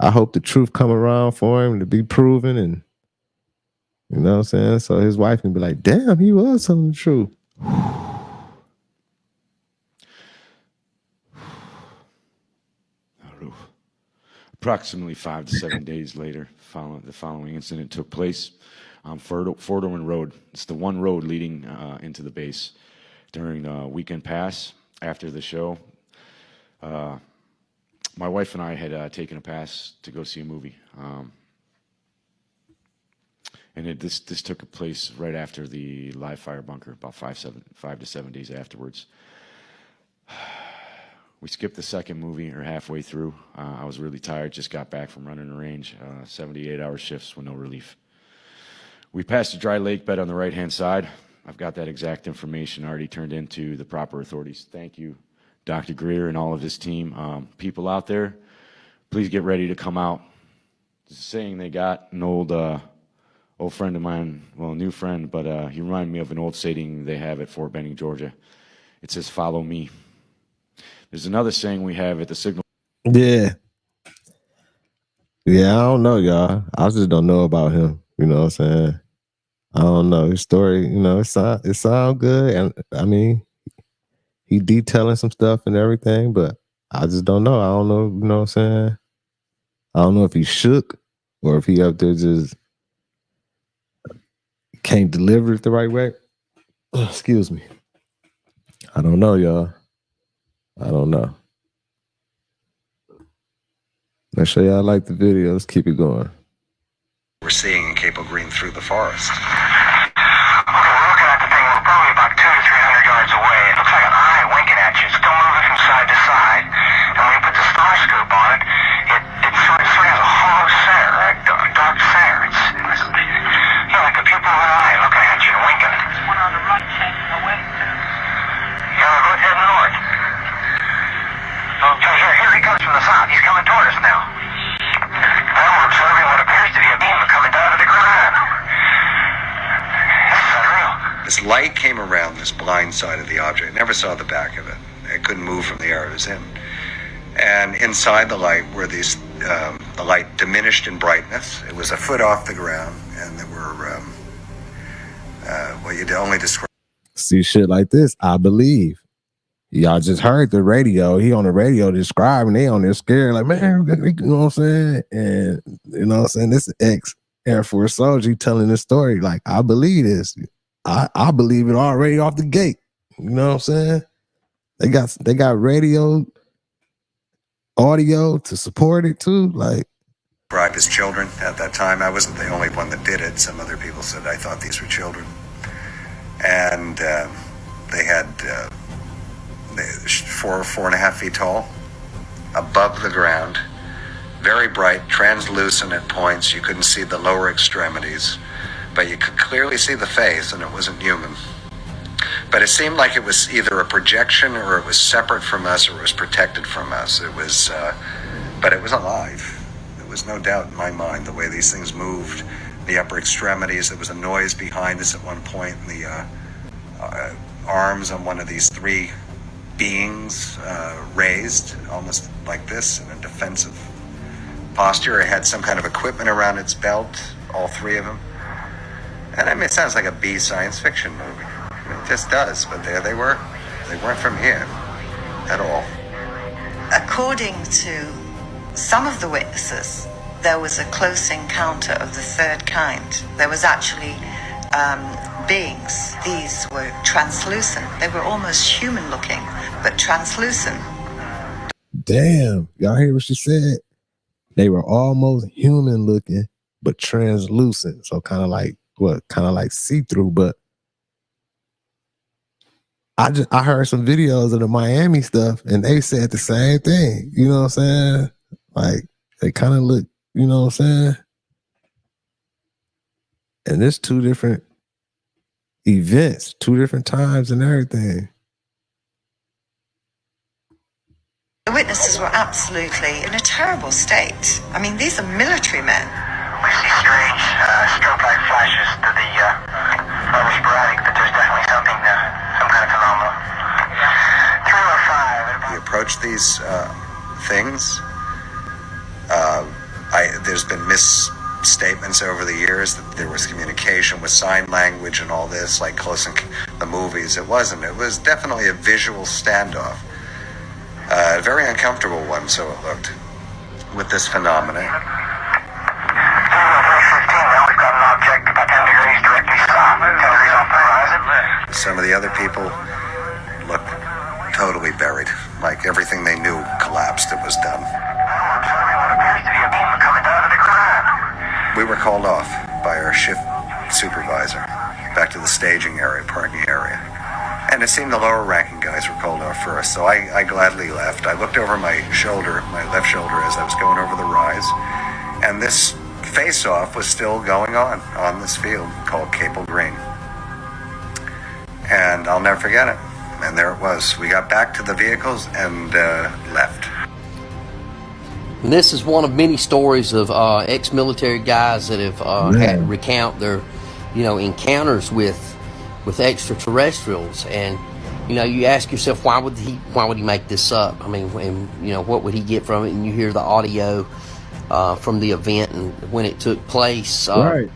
I hope the truth come around for him to be proven, and you know what I'm saying? So his wife can be like, damn, he was telling the truth. Approximately 5 to 7 days later, the following incident took place on Fordowen Road. It's the one road leading into the base. During the weekend pass after the show, my wife and I had taken a pass to go see a movie. And this took place right after the live fire bunker, about 5 to 7 days afterwards. We skipped the second movie, or halfway through. I was really tired, just got back from running the range, 78-hour shifts with no relief. We passed a dry lake bed on the right-hand side. I've got that exact information already turned into the proper authorities. Thank you, Dr. Greer and all of his team. People out there, please get ready to come out. It's a saying they got, an old friend of mine, well, a new friend, but he reminded me of an old saying they have at Fort Benning, Georgia. It says, follow me. There's another saying we have at the signal. Yeah. Yeah, I don't know, y'all. I just don't know about him. You know what I'm saying? I don't know. His story, it sound good. And I mean, he detailing some stuff and everything, but I just don't know. I don't know, you know what I'm saying? I don't know if he shook or if he up there just can't deliver it the right way. Excuse me. I don't know, y'all. I don't know. Make sure y'all like the video. Let's keep it going. We're seeing in Cape Green through the forest. Okay, we're looking at the thing. We're probably about 200 to 300 yards away. It looks like an eye winking at you. It's still moving from side to side. And when you put the star scope on it, it sort of has a hollow center, a dark center. It's like a pupil of an eye looking at you and winking. There's one on the right heading away, too. Yeah, go ahead north. Okay, here he comes from the south. He's coming toward us now. Now we're observing what appears to be a beam coming down to the ground. This is unreal. This light came around this blind side of the object. Never saw the back of it. It couldn't move from the area it was in. And inside the light were these, the light diminished in brightness. It was a foot off the ground, and there were, well, you'd only describe. See shit like this, I believe. Y'all just heard the radio. He on the radio describing, they on there scared, like, man, you know what I'm saying? And you know what I'm saying? This is ex-Air Force soldier telling this story. Like, I believe this. I believe it already off the gate. You know what I'm saying? They got radio audio to support it too. Like, Described as children at that time. I wasn't the only one that did it. Some other people said I thought these were children. And they had 4.5 feet tall, above the ground, very bright, translucent at points. You couldn't see the lower extremities, but you could clearly see the face, and it wasn't human. But it seemed like it was either a projection, or it was separate from us, or it was protected from us. It was, but it was alive. There was no doubt in my mind the way these things moved, the upper extremities. There was a noise behind us at one point, and the arms on one of these three beings raised almost like this in a defensive posture. It had some kind of equipment around its belt, all three of them. And I mean, it sounds like a B science fiction movie. I mean, it just does, but there they were. They weren't from here at all. According to some of the witnesses, there was a close encounter of the third kind. There was actually beings. These were translucent. They were almost human looking, but translucent. damn, y'all hear what she said? They were almost human looking, but translucent. So kind of like what? Kind of like see-through, but I heard some videos of the Miami stuff and they said the same thing. You know what I'm saying? Like they kind of look, you know what I'm saying? And it's two different events, two different times and everything. were absolutely in a terrible state. I mean, these are military men. We see strange strobe-like flashes to the rather sporadic, but there's definitely something, some kind of phenomenon. 305. We approach these things. There's been misstatements over the years that there was communication with sign language and all this, like close in the movies. It wasn't. It was definitely a visual standoff. A very uncomfortable one, so it looked, with this phenomenon. Some of the other people looked totally buried, like everything they knew collapsed. It was done. We were called off by our shift supervisor back to the staging area, parking area. And it seemed the lower ranking guys were called off first, so I gladly left. I looked over my shoulder, my left shoulder, as I was going over the rise, and this face-off was still going on this field called Capel Green. And I'll never forget it. And there it was. We got back to the vehicles and left. And this is one of many stories of ex-military guys that have had to recount their, encounters with extraterrestrials. And you ask yourself, why would he make this up? I mean, and what would he get from it? And you hear the audio from the event and when it took place. Right.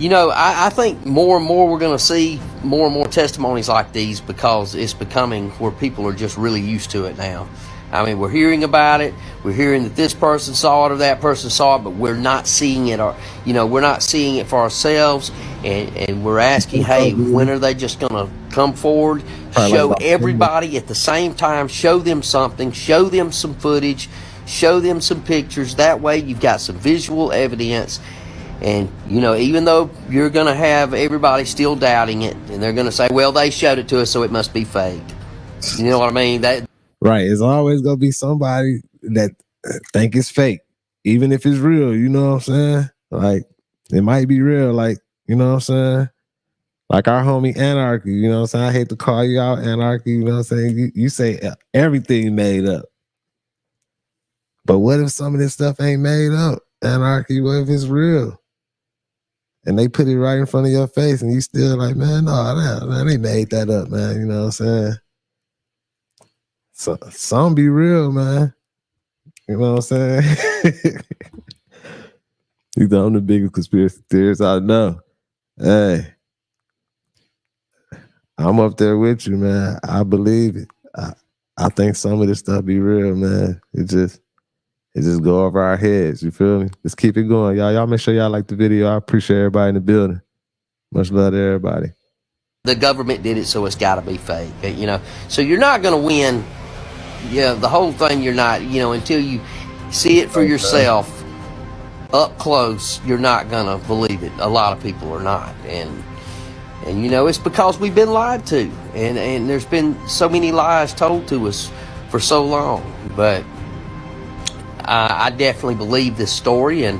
I think more and more we're going to see more and more testimonies like these, because it's becoming where people are just really used to it now. I mean, we're hearing about it. We're hearing that this person saw it or that person saw it, but we're not seeing it, or we're not seeing it for ourselves. And we're asking, hey, when are they just going to come forward, show everybody at the same time, show them something, show them some footage, show them some pictures. That way, you've got some visual evidence. And even though you're going to have everybody still doubting it, and they're going to say, well, they showed it to us, so it must be fake. You know what I mean? Right. It's always going to be somebody that think it's fake, even if it's real. You know what I'm saying? Like, it might be real. Like, you know what I'm saying? Like our homie Anarchy, you know what I'm saying? I hate to call you out, Anarchy, you know what I'm saying? You say everything made up. But what if some of this stuff ain't made up? Anarchy, what if it's real? And they put it right in front of your face, and you still like, man, no, man, they made that up, man. You know what I'm saying? So some be real, man. You know what I'm saying? You know, I'm the biggest conspiracy theorist I know. Hey, I'm up there with you, man. I believe it. I think some of this stuff be real, man. It just go over our heads. You feel me? Just keep it going, y'all. Y'all make sure y'all like the video. I appreciate everybody in the building. Much love to everybody. The government did it, so it's got to be fake. So you're not going to win. Yeah, the whole thing. You're not. Until you see it for yourself up close, you're not going to believe it. A lot of people are not, and it's because we've been lied to, and there's been so many lies told to us for so long. But I definitely believe this story, and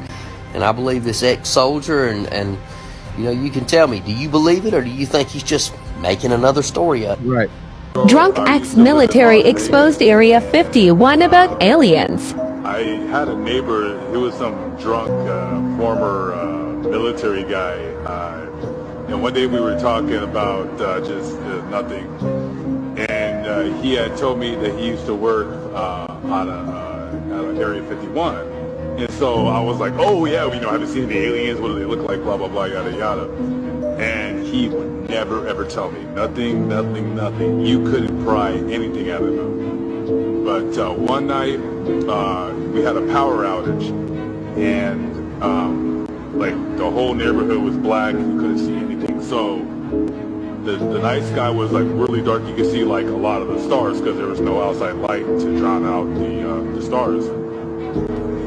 I believe this ex-soldier, and you can tell me, do you believe it, or do you think he's just making another story up? Right. Drunk ex-military exposed Area 51 about aliens. I had a neighbor, he was some drunk former military guy, and one day we were talking about just nothing, and he had told me that he used to work out of Area 51, and so I was like, oh yeah, haven't seen the aliens, what do they look like, blah blah blah, yada yada. And he would never ever tell me nothing. You couldn't pry anything out of him. But one night we had a power outage, and like the whole neighborhood was black. You couldn't see anything. So the night sky was like really dark. You could see like a lot of the stars because there was no outside light to drown out the stars.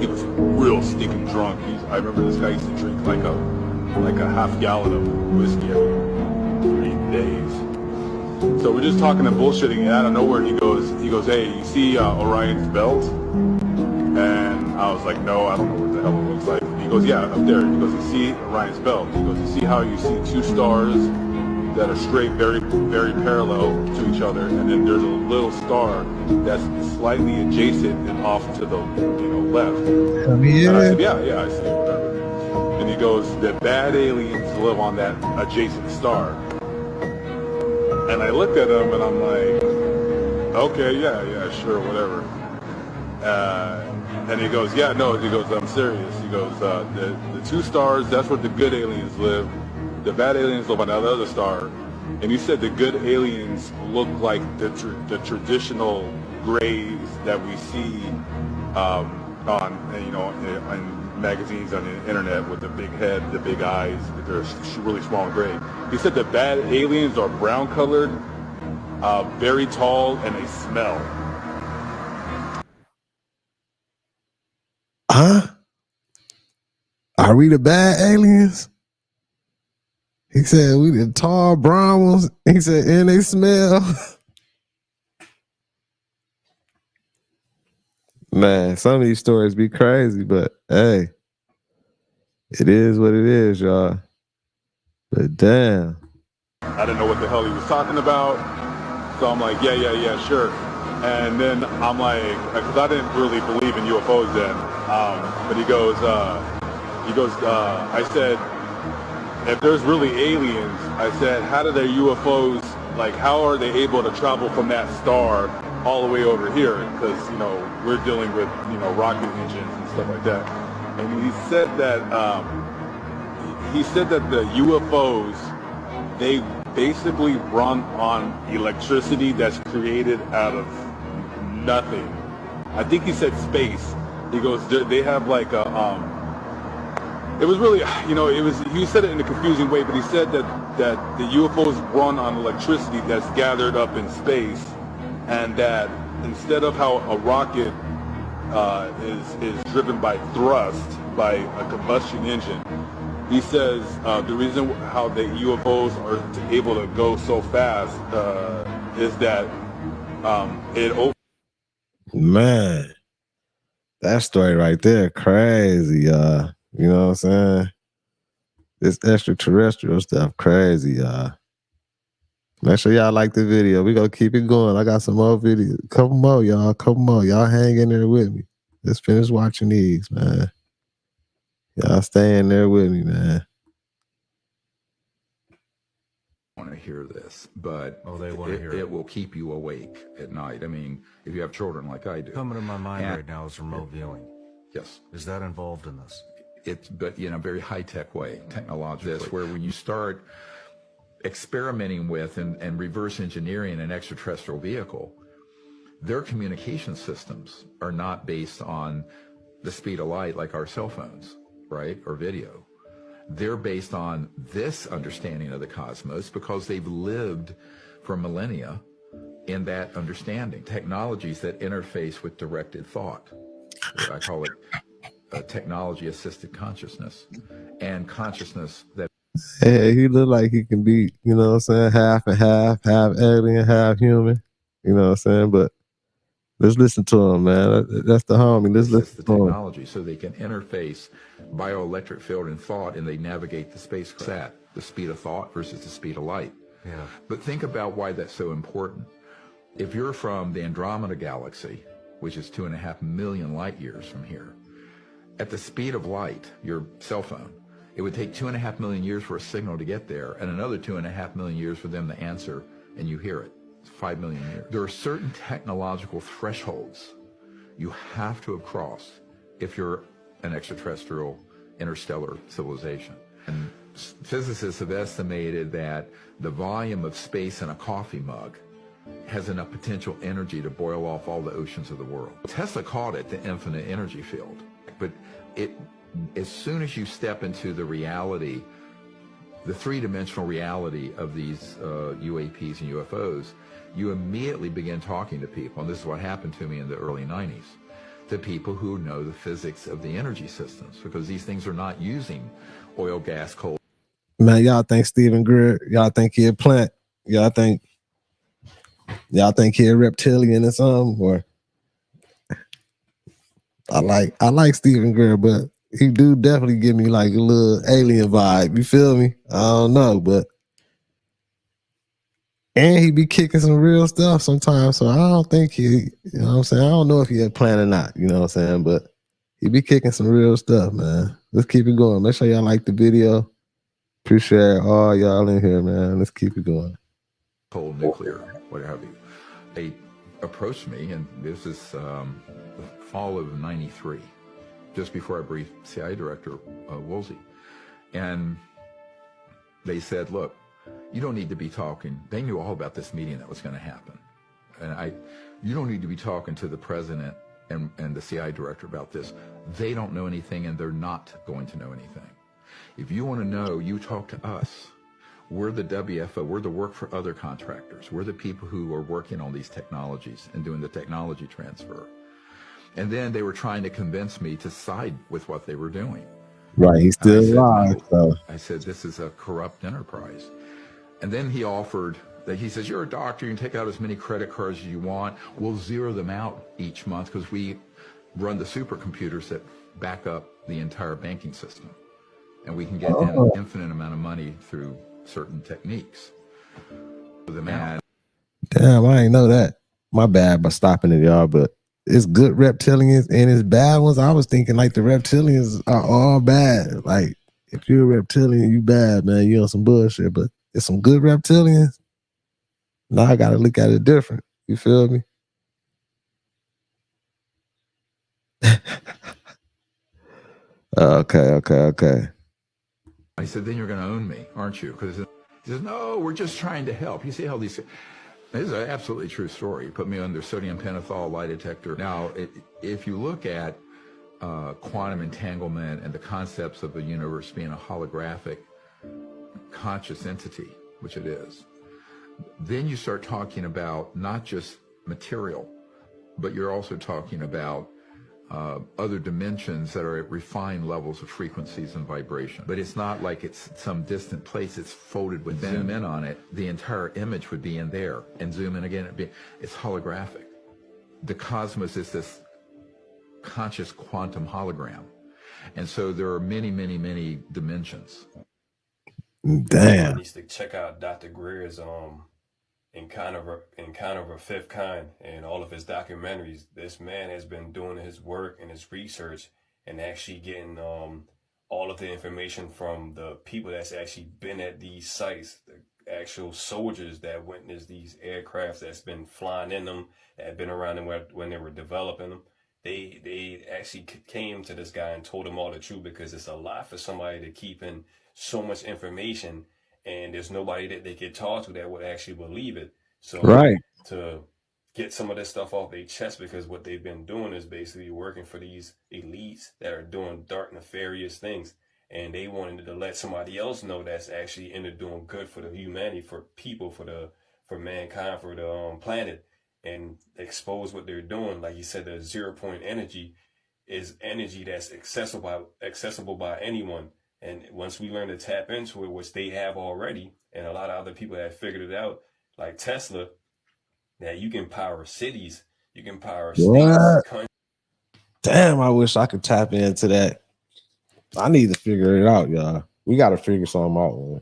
He was real stinking drunk. I remember this guy used to drink like a half gallon of whiskey every 3 days. So we're just talking and bullshitting, and out of nowhere he goes, hey, you see Orion's belt? And I was like, no, I don't know what the hell it looks like. He goes, yeah, up there. He goes, you see Orion's belt? He goes, you see how you see 2 stars that are straight, very, very parallel to each other, and then there's a little star that's slightly adjacent and off to the left. And I said, yeah, I see it, whatever. And he goes, the bad aliens live on that adjacent star. And I looked at him and I'm like, okay, yeah, sure, whatever. And he goes, yeah, no, he goes, I'm serious. He goes, the two stars, that's where the good aliens live. The bad aliens live on that other star. And he said the good aliens look like the traditional grays that we see on, in magazines, on the internet, with the big head, the big eyes, they're really small and gray. He said the bad aliens are brown colored, very tall, and they smell. Huh? Are we the bad aliens? He said we the tall brown ones. He said, and they smell. Man, some of these stories be crazy, but hey, it is what it is, y'all. But damn. I didn't know what the hell he was talking about. So I'm like, yeah, sure. And then I'm like, because I didn't really believe in UFOs then. But he goes, I said, if there's really aliens, I said, how do their UFOs, like, how are they able to travel from that star all the way over here? Because, we're dealing with, rocket engines and stuff like that. And he said that, the UFOs, they basically run on electricity that's created out of nothing. I think he said space. He goes, they have like a, it was really, he said it in a confusing way, but he said that the UFOs run on electricity that's gathered up in space, and that instead of how a rocket is driven by thrust, by a combustion engine, he says the reason how the UFOs are able to go so fast is that Man, that story right there, crazy, y'all. You know what I'm saying? This extraterrestrial stuff, crazy, y'all. Make sure y'all like the video. We gonna keep it going. I got some more videos. Couple more, y'all. Couple more. Y'all hang in there with me. Let's finish watching these, man. Y'all stay in there with me, man. Want to hear this, but they want to hear it will keep you awake at night. I mean, if you have children like I do. Coming to my mind right now is remote viewing. Yes. Is that involved in this? But in a very high-tech way, technologically. This where when you start experimenting with and reverse engineering an extraterrestrial vehicle, their communication systems are not based on the speed of light like our cell phones, right, or video. They're based on this understanding of the cosmos because they've lived for millennia in that understanding. Technologies that interface with directed thought. I call it technology-assisted consciousness, and consciousness that... Hey, he look like he can be, you know what I'm saying, half and half alien, half human. You know what I'm saying? But let's listen to him, man. That's the homie. Let's listen to him. Technology, so they can interface bioelectric field and thought, and they navigate the spacecraft at the speed of thought versus the speed of light. Yeah. But think about why that's so important. If you're from the Andromeda galaxy, which is 2.5 million light years from here, at the speed of light, your cell phone, it would take 2.5 million years for a signal to get there, and another 2.5 million years for them to answer, and you hear it. It's 5 million years. There are certain technological thresholds you have to have crossed if you're an extraterrestrial interstellar civilization. And physicists have estimated that the volume of space in a coffee mug has enough potential energy to boil off all the oceans of the world. Tesla called it the infinite energy field. But as soon as you step into the reality, the three-dimensional reality of these UAPs and UFOs, you immediately begin talking to people, and this is what happened to me in the early 90s, to people who know the physics of the energy systems, because these things are not using oil, gas, coal. Man, y'all think Stephen Greer, y'all think he a plant? Y'all think he a reptilian or something? Or I like Stephen Greer, but he do definitely give me like a little alien vibe. You feel me? I don't know, but And he be kicking some real stuff sometimes. So I don't think he, you know what I'm saying? I don't know if he had planned or not, you know what I'm saying? But he be kicking some real stuff, man. Let's keep it going. Make sure y'all like the video. Appreciate all y'all in here, man. Let's keep it going. Cold nuclear, what have you. They approached me, and this is the fall of '93, just before I briefed CIA Director Woolsey. And they said, look, you don't need to be talking. They knew all about this meeting that was going to happen. And you don't need to be talking to the president and the CIA director about this. They don't know anything, and they're not going to know anything. If you want to know, you talk to us. We're the WFO. We're the work for other contractors. We're the people who are working on these technologies and doing the technology transfer. And then they were trying to convince me to side with what they were doing. Right, he's still alive. So I said, this is a corrupt enterprise. And then he offered that, he says, you're a doctor, you can take out as many credit cards as you want. We'll zero them out each month because we run the supercomputers that back up the entire banking system. And we can get an infinite amount of money through certain techniques. The man. damn, I ain't know that. My bad by stopping it, y'all, but it's good reptilians and it's bad ones. I was thinking like the reptilians are all bad. Like if you're a reptilian, you bad, man. You on some bullshit, but it's some good reptilians. Now I gotta look at it different. You feel me? Okay. I said, then you're going to own me, aren't you? Because he says, no, we're just trying to help. You see how these... This is an absolutely true story. He put me under sodium pentothal lie detector. Now, if you look at quantum entanglement and the concepts of the universe being a holographic conscious entity, which it is, then you start talking about not just material, but you're also talking about other dimensions that are at refined levels of frequencies and vibration. But it's not like it's some distant place. It's folded with zoom in on it. The entire image would be in there, and zoom in again. It's holographic. The cosmos is this conscious quantum hologram, and so there are many, many, many dimensions. Damn. Needs to check out Dr. Greer's Encounter of a Fifth Kind and all of his documentaries. This man has been doing his work and his research and actually getting all of the information from the people that's actually been at these sites, the actual soldiers that witnessed these aircrafts that's been flying in them, that had been around them when they were developing them. They actually came to this guy and told him all the truth, because it's a lot for somebody to keep in so much information, and there's nobody that they could talk to that would actually believe it. So right, to get some of this stuff off their chest, because what they've been doing is basically working for these elites that are doing dark, nefarious things, and they wanted to let somebody else know that's actually into doing good for the humanity, for people, for mankind, for the planet, and expose what they're doing. Like you said, the 0 point energy is energy that's accessible by anyone. And once we learn to tap into it, which they have already, and a lot of other people have figured it out, like Tesla, that you can power cities, you can power states, countries. Damn, I wish I could tap into that. I need to figure it out, y'all. We got to figure something out, man.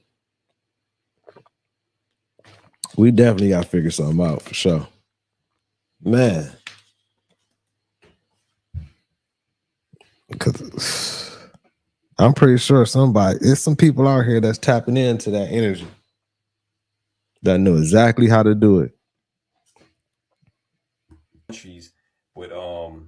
We definitely got to figure something out for sure. Man. Because I'm pretty sure it's some people out here that's tapping into that energy that know exactly how to do it. Countries with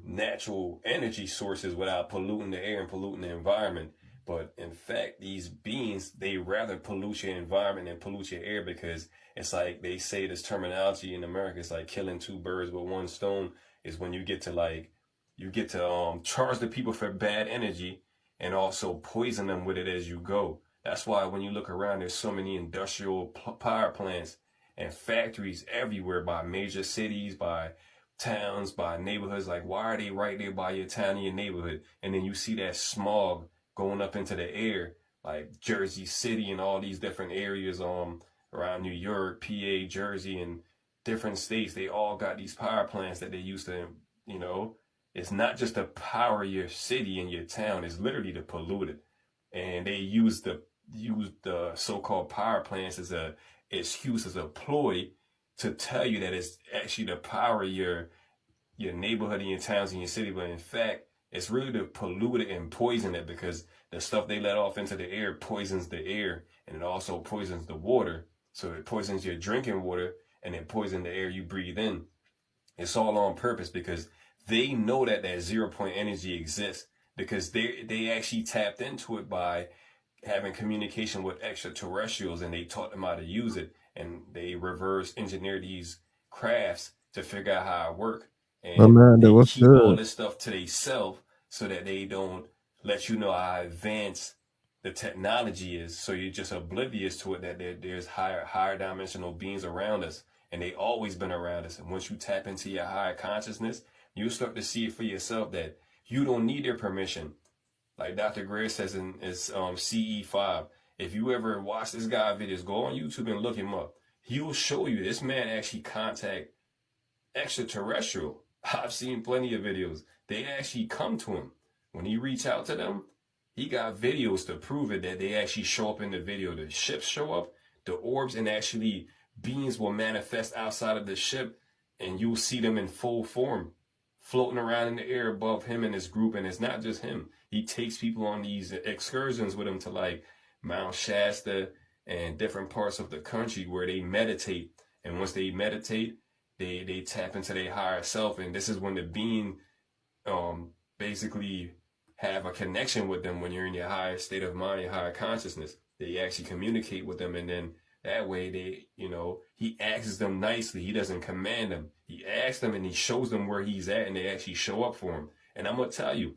natural energy sources without polluting the air and polluting the environment. But in fact, these beings, they rather pollute your environment than pollute your air, because it's like they say this terminology in America, it's like killing two birds with one stone, is when you get to charge the people for bad energy and also poison them with it as you go. That's why when you look around, there's so many industrial power plants and factories everywhere, by major cities, by towns, by neighborhoods. Like, why are they right there by your town and your neighborhood? And then you see that smog going up into the air, like Jersey City and all these different areas around New York, PA, Jersey, and different states. They all got these power plants that they used to, it's not just to power your city and your town, it's literally to pollute it. And they use the so-called power plants as a excuse, as a ploy to tell you that it's actually to power your neighborhood and your towns and your city, but in fact, it's really to pollute it and poison it, because the stuff they let off into the air poisons the air, and it also poisons the water. So it poisons your drinking water, and it poisons the air you breathe in. It's all on purpose, because they know that that 0 point energy exists, because they actually tapped into it by having communication with extraterrestrials, and they taught them how to use it, and they reverse engineer these crafts to figure out how it works. And Amanda, they what's keep all good? this stuff to themselves so that they don't let you know how advanced the technology is. So you're just oblivious to it, that there's higher dimensional beings around us, and they always been around us. And once you tap into your higher consciousness, you start to see it for yourself that you don't need their permission. Like Dr. Gray says in his CE5, if you ever watch this guy videos, go on YouTube and look him up. He will show you this man actually contact extraterrestrial. I've seen plenty of videos. They actually come to him. When he reach out to them, he got videos to prove it, that they actually show up in the video. The ships show up, the orbs, and actually beings will manifest outside of the ship, and you'll see them in full form, floating around in the air above him and his group. And it's not just him. He takes people on these excursions with him to like Mount Shasta and different parts of the country where they meditate. And once they meditate, they tap into their higher self. And this is when the being basically have a connection with them. When you're in your higher state of mind, your higher consciousness, they actually communicate with them. And then that way they, he asks them nicely. He doesn't command them. He asks them and he shows them where he's at, and they actually show up for him. And I'm going to tell you,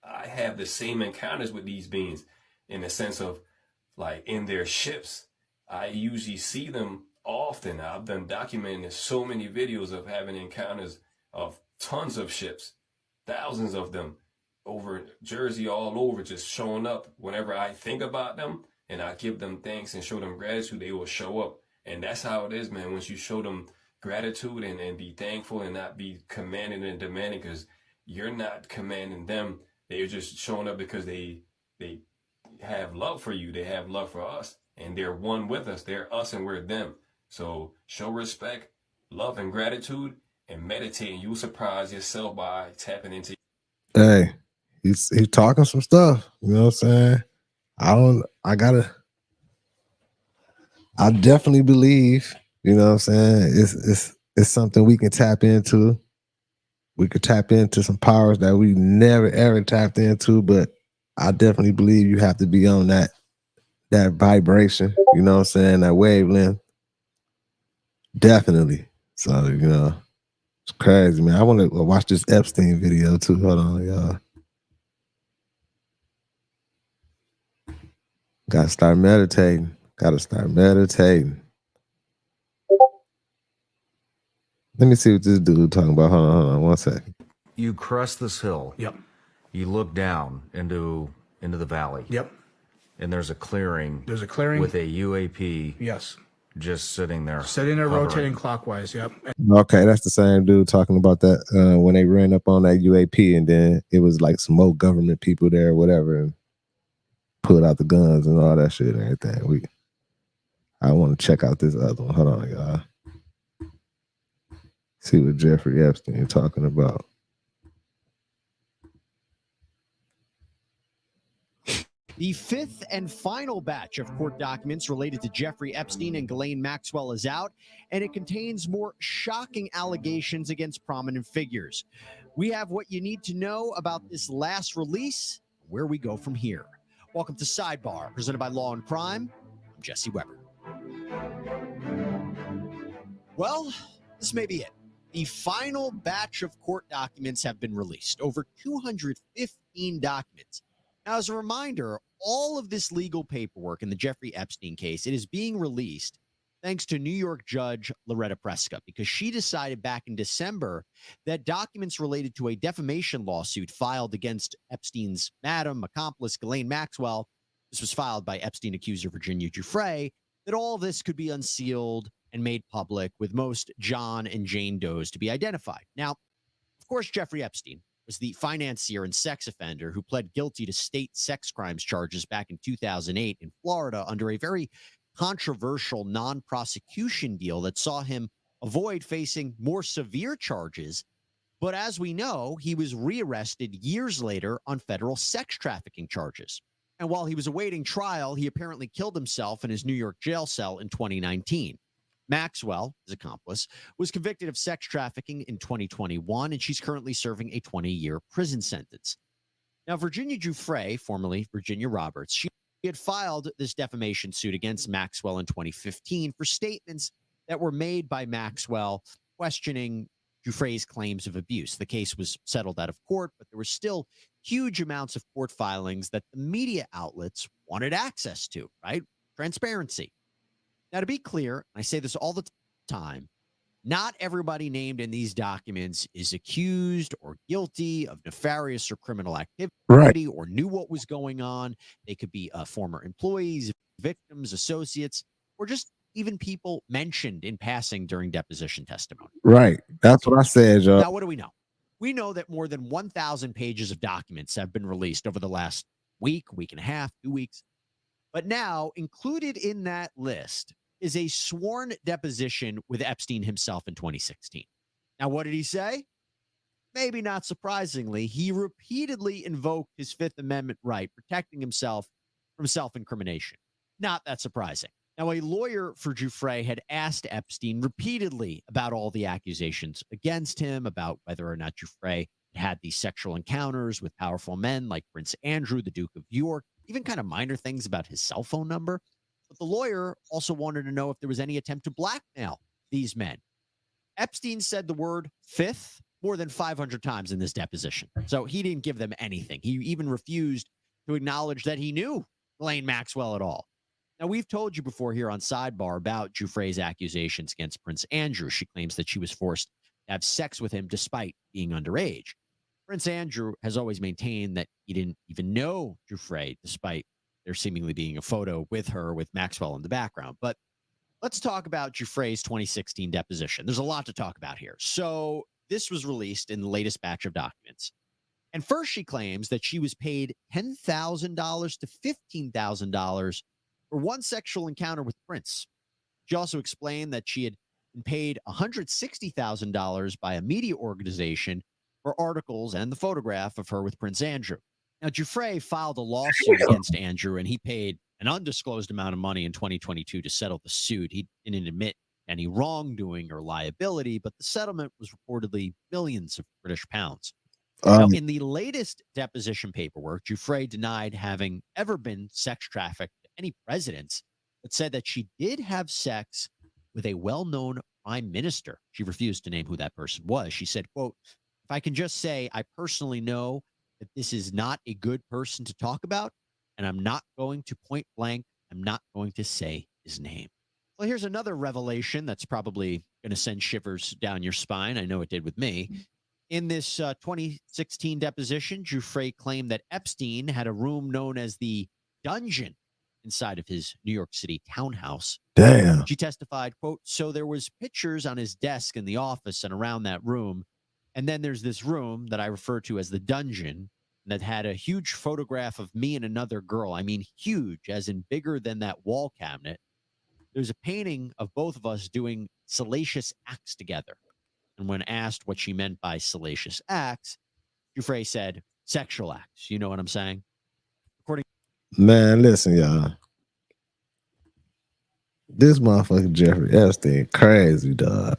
I have the same encounters with these beings, in the sense of like in their ships. I usually see them often. I've been documenting so many videos of having encounters of tons of ships, thousands of them over Jersey, all over, just showing up. Whenever I think about them and I give them thanks and show them gratitude, they will show up. And that's how it is, man. Once you show them gratitude and be thankful and not be commanding and demanding, because you're not commanding them. They're just showing up because they have love for you. They have love for us, and they're one with us. They're us and we're them. So show respect, love, and gratitude, and meditate, and you'll surprise yourself by tapping into. Hey, he's talking some stuff. You know what I'm saying? I definitely believe, you know what I'm saying, it's something we can tap into. We could tap into some powers that we never ever tapped into, but I definitely believe you have to be on that vibration, you know what I'm saying, that wavelength. Definitely. So, it's crazy, man. I want to watch this Epstein video too. Hold on, y'all. Gotta start meditating. Let me see what this dude talking about. Hold on 1 second. You crest this hill. Yep. You look down into the valley. Yep. And there's a clearing. There's a clearing with a UAP. Yes. Just sitting there. Hovering. Rotating clockwise. Yep. Okay, that's the same dude talking about that when they ran up on that UAP, and then it was like some more government people there or whatever, and pulled out the guns and all that shit and everything. I want to check out this other one. Hold on, y'all. See what Jeffrey Epstein talking about. The fifth and final batch of court documents related to Jeffrey Epstein and Ghislaine Maxwell is out, and it contains more shocking allegations against prominent figures. We have what you need to know about this last release, where we go from here. Welcome to Sidebar, presented by Law and Crime. I'm Jesse Weber. Well, this may be it. The final batch of court documents have been released, over 215 documents. Now, as a reminder, all of this legal paperwork in the Jeffrey Epstein case, it is being released thanks to New York Judge Loretta Preska, because she decided back in December that documents related to a defamation lawsuit filed against Epstein's madam, accomplice, Ghislaine Maxwell, this was filed by Epstein accuser Virginia Giuffre, that all of this could be unsealed and made public, with most John and Jane Does to be identified. Now, of course, Jeffrey Epstein was the financier and sex offender who pled guilty to state sex crimes charges back in 2008 in Florida under a very controversial non-prosecution deal that saw him avoid facing more severe charges. But as we know, he was rearrested years later on federal sex trafficking charges. And while he was awaiting trial, he apparently killed himself in his New York jail cell in 2019. Maxwell, his accomplice, was convicted of sex trafficking in 2021, and she's currently serving a 20-year prison sentence. Now, Virginia Giuffre, formerly Virginia Roberts, she had filed this defamation suit against Maxwell in 2015 for statements that were made by Maxwell questioning Giuffre's claims of abuse. The case was settled out of court, but there were still huge amounts of court filings that the media outlets wanted access to, right? Transparency. Now, to be clear, I say this all the time, not everybody named in these documents is accused or guilty of nefarious or criminal activity or knew what was going on. They could be former employees, victims, associates, or just even people mentioned in passing during deposition testimony. Right. That's what I said, y'all. Now, what do we know? We know that more than 1,000 pages of documents have been released over the last week and a half, 2 weeks. But now, included in that list is a sworn deposition with Epstein himself in 2016. Now, what did he say? Maybe not surprisingly, he repeatedly invoked his Fifth Amendment right, protecting himself from self-incrimination. Not that surprising. Now, a lawyer for Giuffre had asked Epstein repeatedly about all the accusations against him, about whether or not Giuffre had these sexual encounters with powerful men like Prince Andrew, the Duke of York, even kind of minor things about his cell phone number. But the lawyer also wanted to know if there was any attempt to blackmail these men. Epstein said the word fifth more than 500 times in this deposition. So he didn't give them anything. He even refused to acknowledge that he knew Ghislaine Maxwell at all. Now, we've told you before here on Sidebar about Giuffre's accusations against Prince Andrew. She claims that she was forced to have sex with him despite being underage. Prince Andrew has always maintained that he didn't even know Giuffre, despite there seemingly being a photo with her with Maxwell in the background. But let's talk about Giuffre's 2016 deposition. There's a lot to talk about here. So this was released in the latest batch of documents. And first, she claims that she was paid $10,000 to $15,000 for one sexual encounter with Prince. She also explained that she had been paid $160,000 by a media organization for articles and the photograph of her with Prince Andrew. Now, Giuffre filed a lawsuit against Andrew, and he paid an undisclosed amount of money in 2022 to settle the suit. He didn't admit any wrongdoing or liability, but the settlement was reportedly millions of British pounds. Now, in the latest deposition paperwork, Giuffre denied having ever been sex trafficked to any presidents, but said that she did have sex with a well-known prime minister. She refused to name who that person was. She said, quote, "If I can just say, I personally know that this is not a good person to talk about, and I'm not going to point blank, I'm not going to say his name." Well, here's another revelation that's probably going to send shivers down your spine. I know it did with me. In this 2016 deposition, Giuffre claimed that Epstein had a room known as the dungeon inside of his New York City townhouse. Damn. She testified, quote, "So there was pictures on his desk in the office and around that room. And then there's this room that I refer to as the dungeon that had a huge photograph of me and another girl. I mean, huge, as in bigger than that wall cabinet. There's a painting of both of us doing salacious acts together." And when asked what she meant by salacious acts, Giuffre said, "Sexual acts." You know what I'm saying? According Man, listen, y'all. This motherfucker Jeffrey Epstein crazy, dog.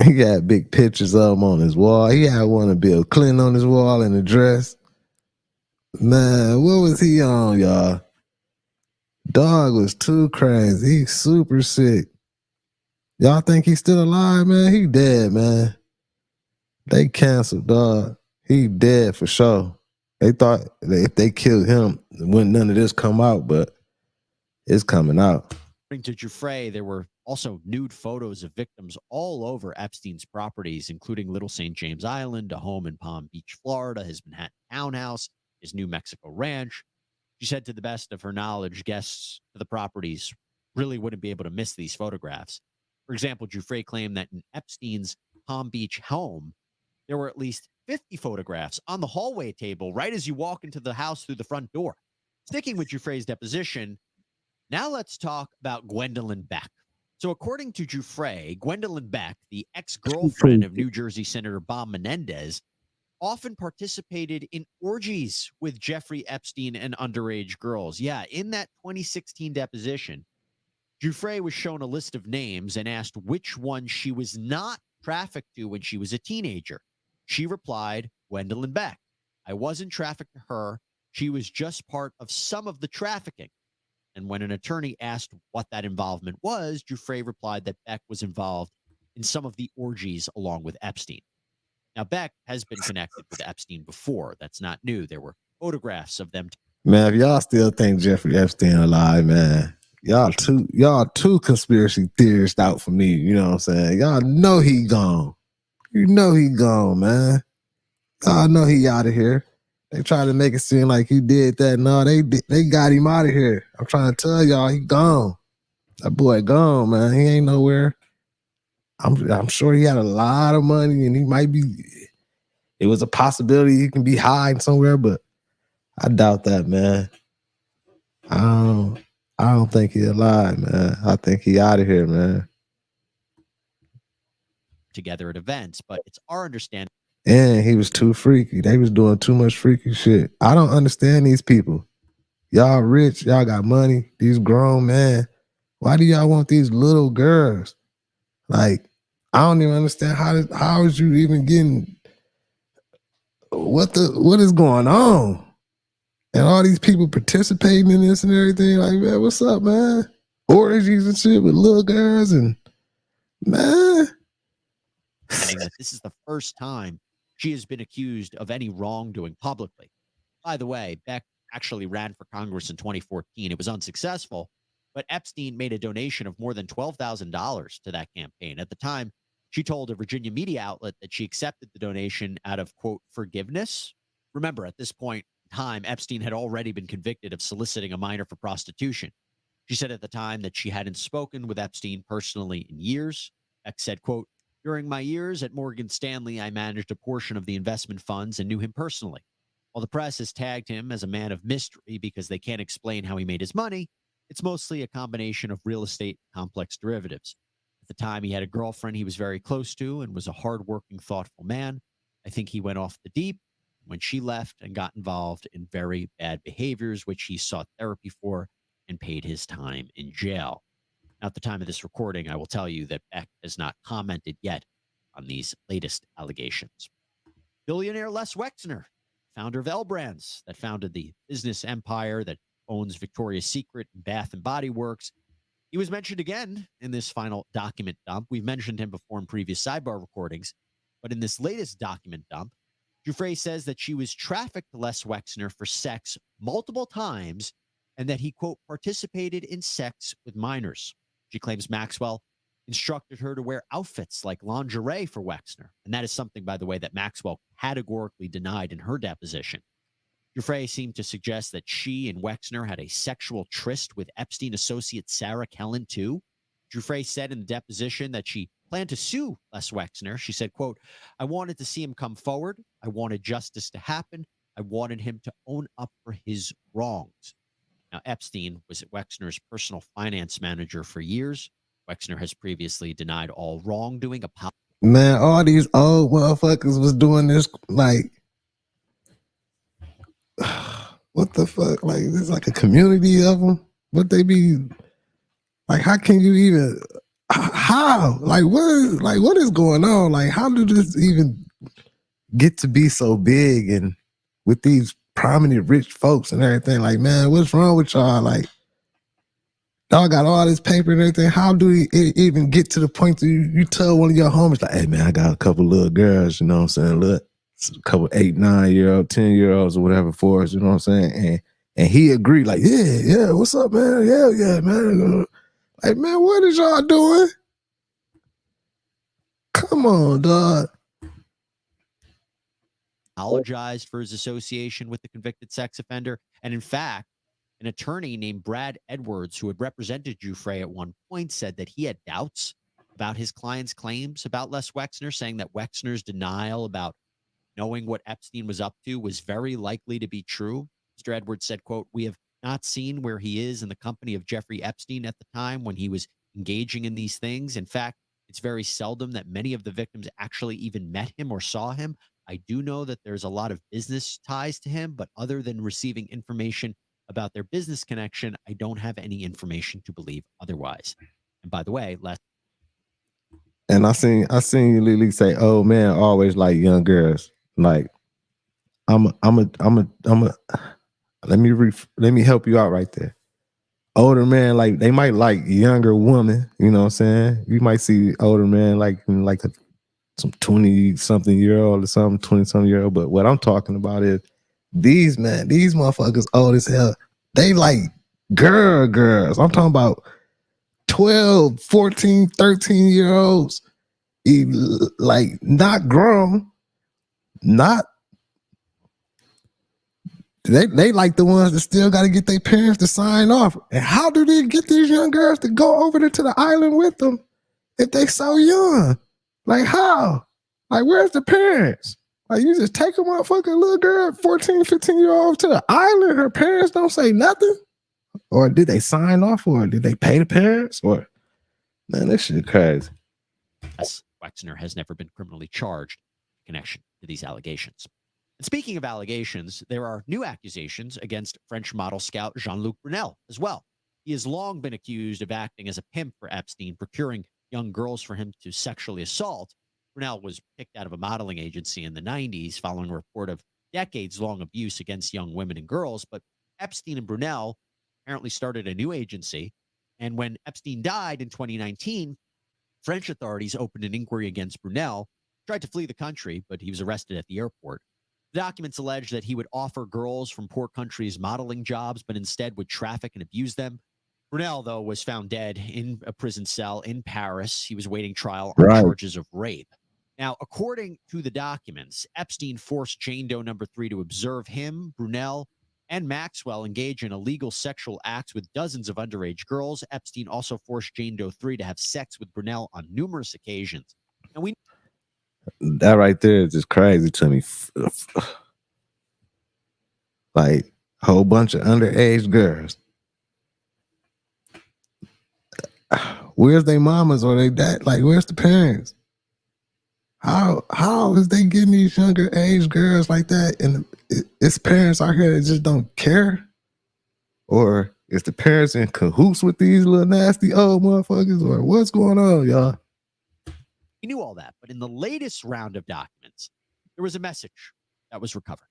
He got big pictures of him on his wall. He had one of Bill Clinton on his wall in a dress. Man, what was he on, y'all? Dog was too crazy. He's super sick. Y'all think he's still alive, man? He dead, man. They canceled, dog. He dead for sure. They thought that if they killed him, wouldn't none of this come out, but it's coming out. to Giuffre, there were also nude photos of victims all over Epstein's properties, including Little St. James Island, a home in Palm Beach, Florida, his Manhattan townhouse, his New Mexico ranch. She said, to the best of her knowledge, guests to the properties really wouldn't be able to miss these photographs. For example, Giuffre claimed that in Epstein's Palm Beach home, there were at least 50 photographs on the hallway table right as you walk into the house through the front door. Sticking with Giuffre's deposition, Now let's talk about Gwendolyn Beck. So according to Giuffre, Gwendolyn Beck, the ex-girlfriend of New Jersey Senator Bob Menendez, often participated in orgies with Jeffrey Epstein and underage girls. Yeah, in that 2016 deposition, Giuffre was shown a list of names and asked which one she was not trafficked to when she was a teenager. She replied, Gwendolyn Beck. I wasn't trafficked to her. She was just part of some of the trafficking. And when an attorney asked what that involvement was, Giuffre replied that Beck was involved in some of the orgies along with Epstein. Now, Beck has been connected with Epstein before. That's not new. There were photographs of them. Man, if y'all still think Jeffrey Epstein alive, man, y'all too conspiracy theorists out for me. You know what I'm saying? Y'all know he gone. You know he gone, man. Y'all know he out of here. They try to make it seem like he did that. No, they got him out of here. I'm trying to tell y'all, he gone. That boy gone, man. He ain't nowhere. I'm sure he had a lot of money, and he might be. It was a possibility he can be hiding somewhere, but I doubt that, man. I don't think he alive, man. I think he out of here, man. Together at events, but it's our understanding. And he was too freaky. They was doing too much freaky shit. I don't understand these people. Y'all rich, y'all got money, these grown men. Why do y'all want these little girls? Like, I don't even understand how is you even getting what is going on? And all these people participating in this and everything. Like, man, what's up, man? Orgies and shit with little girls and man. That this is the first time she has been accused of any wrongdoing publicly. By the way, Beck actually ran for Congress in 2014. It was unsuccessful, but Epstein made a donation of more than $12,000 to that campaign. At the time, she told a Virginia media outlet that she accepted the donation out of, quote, forgiveness. Remember, at this point in time, Epstein had already been convicted of soliciting a minor for prostitution. She said at the time that she hadn't spoken with Epstein personally in years. Beck said, quote, during my years at Morgan Stanley, I managed a portion of the investment funds and knew him personally. While the press has tagged him as a man of mystery because they can't explain how he made his money, it's mostly a combination of real estate and complex derivatives. At the time, he had a girlfriend he was very close to and was a hardworking, thoughtful man. I think he went off the deep when she left and got involved in very bad behaviors, which he sought therapy for and paid his time in jail. Now, at the time of this recording, I will tell you that Beck has not commented yet on these latest allegations. Billionaire Les Wexner, founder of L Brands, that founded the business empire that owns Victoria's Secret and Bath and Body Works. He was mentioned again in this final document dump. We've mentioned him before in previous sidebar recordings, but in this latest document dump, Giuffre says that she was trafficked to Les Wexner for sex multiple times and that he, quote, participated in sex with minors. She claims Maxwell instructed her to wear outfits like lingerie for Wexner. And that is something, by the way, that Maxwell categorically denied in her deposition. Giuffre seemed to suggest that she and Wexner had a sexual tryst with Epstein associate Sarah Kellen, too. Giuffre said in the deposition that she planned to sue Les Wexner. She said, quote, I wanted to see him come forward. I wanted justice to happen. I wanted him to own up for his wrongs. Now, Epstein was Wexner's personal finance manager for years. Wexner has previously denied all wrongdoing. Man, all these old motherfuckers was doing this, like, what the fuck? Like, there's like a community of them. What they be, like, how can you even, how? Like, what is going on? Like, how did this even get to be so big and with these prominent rich folks and everything? Like, man, what's wrong with y'all? Like, y'all got all this paper and everything. How do it even get to the point that you tell one of your homies, like, hey, man, I got a couple little girls, you know what I'm saying? Look, a couple 8, 9-year-old, 10-year-olds or whatever for us, you know what I'm saying? And he agreed, like, yeah, what's up, man? Yeah, man. Like, man, what is y'all doing? Come on, dog. Apologized for his association with the convicted sex offender. And in fact, an attorney named Brad Edwards, who had represented Giuffre at one point, said that he had doubts about his client's claims about Les Wexner, saying that Wexner's denial about knowing what Epstein was up to was very likely to be true. Mr. Edwards said, quote, we have not seen where he is in the company of Jeffrey Epstein at the time when he was engaging in these things. In fact, it's very seldom that many of the victims actually even met him or saw him. I do know that there's a lot of business ties to him, but other than receiving information about their business connection, I don't have any information to believe otherwise. And by the way, And I seen you literally say, "Oh man, always like young girls." Like, I'm a. Let me help you out right there. Older man, like they might like younger woman. You know what I'm saying? You might see older man like some 20-something-year-old or something, 20-something-year-old. But what I'm talking about is these motherfuckers old as hell. They like girls. I'm talking about 12, 14, 13-year-olds. Like not grown, not they like the ones that still got to get their parents to sign off. And how do they get these young girls to go over there to the island with them if they so young? Like how? Like where's the parents? Like you just take a motherfucking little girl, 14, 15-year-old to the island, her parents don't say nothing? Or did they sign off, or did they pay the parents? Or man, this shit crazy. Wexner has never been criminally charged in connection to these allegations. And speaking of allegations, there are new accusations against French model scout Jean-Luc Brunel as well. He has long been accused of acting as a pimp for Epstein, procuring young girls for him to sexually assault. Brunel was kicked out of a modeling agency in the 90s following a report of decades-long abuse against young women and girls. But Epstein and Brunel apparently started a new agency. And when Epstein died in 2019, French authorities opened an inquiry against Brunel, tried to flee the country, but he was arrested at the airport. The documents allege that he would offer girls from poor countries modeling jobs, but instead would traffic and abuse them. Brunel, though, was found dead in a prison cell in Paris. He was awaiting trial on charges of rape. Now, according to the documents, Epstein forced Jane Doe number 3 to observe him, Brunel, and Maxwell engage in illegal sexual acts with dozens of underage girls. Epstein also forced Jane Doe 3 to have sex with Brunel on numerous occasions. And that right there is just crazy to me. Like a whole bunch of underage girls. Where's their mamas or they dad? Like, where's the parents? How is they getting these younger age girls like that? And it's parents out here that just don't care? Or is the parents in cahoots with these little nasty old motherfuckers? Or what's going on, y'all? We knew all that, but in the latest round of documents, there was a message that was recovered.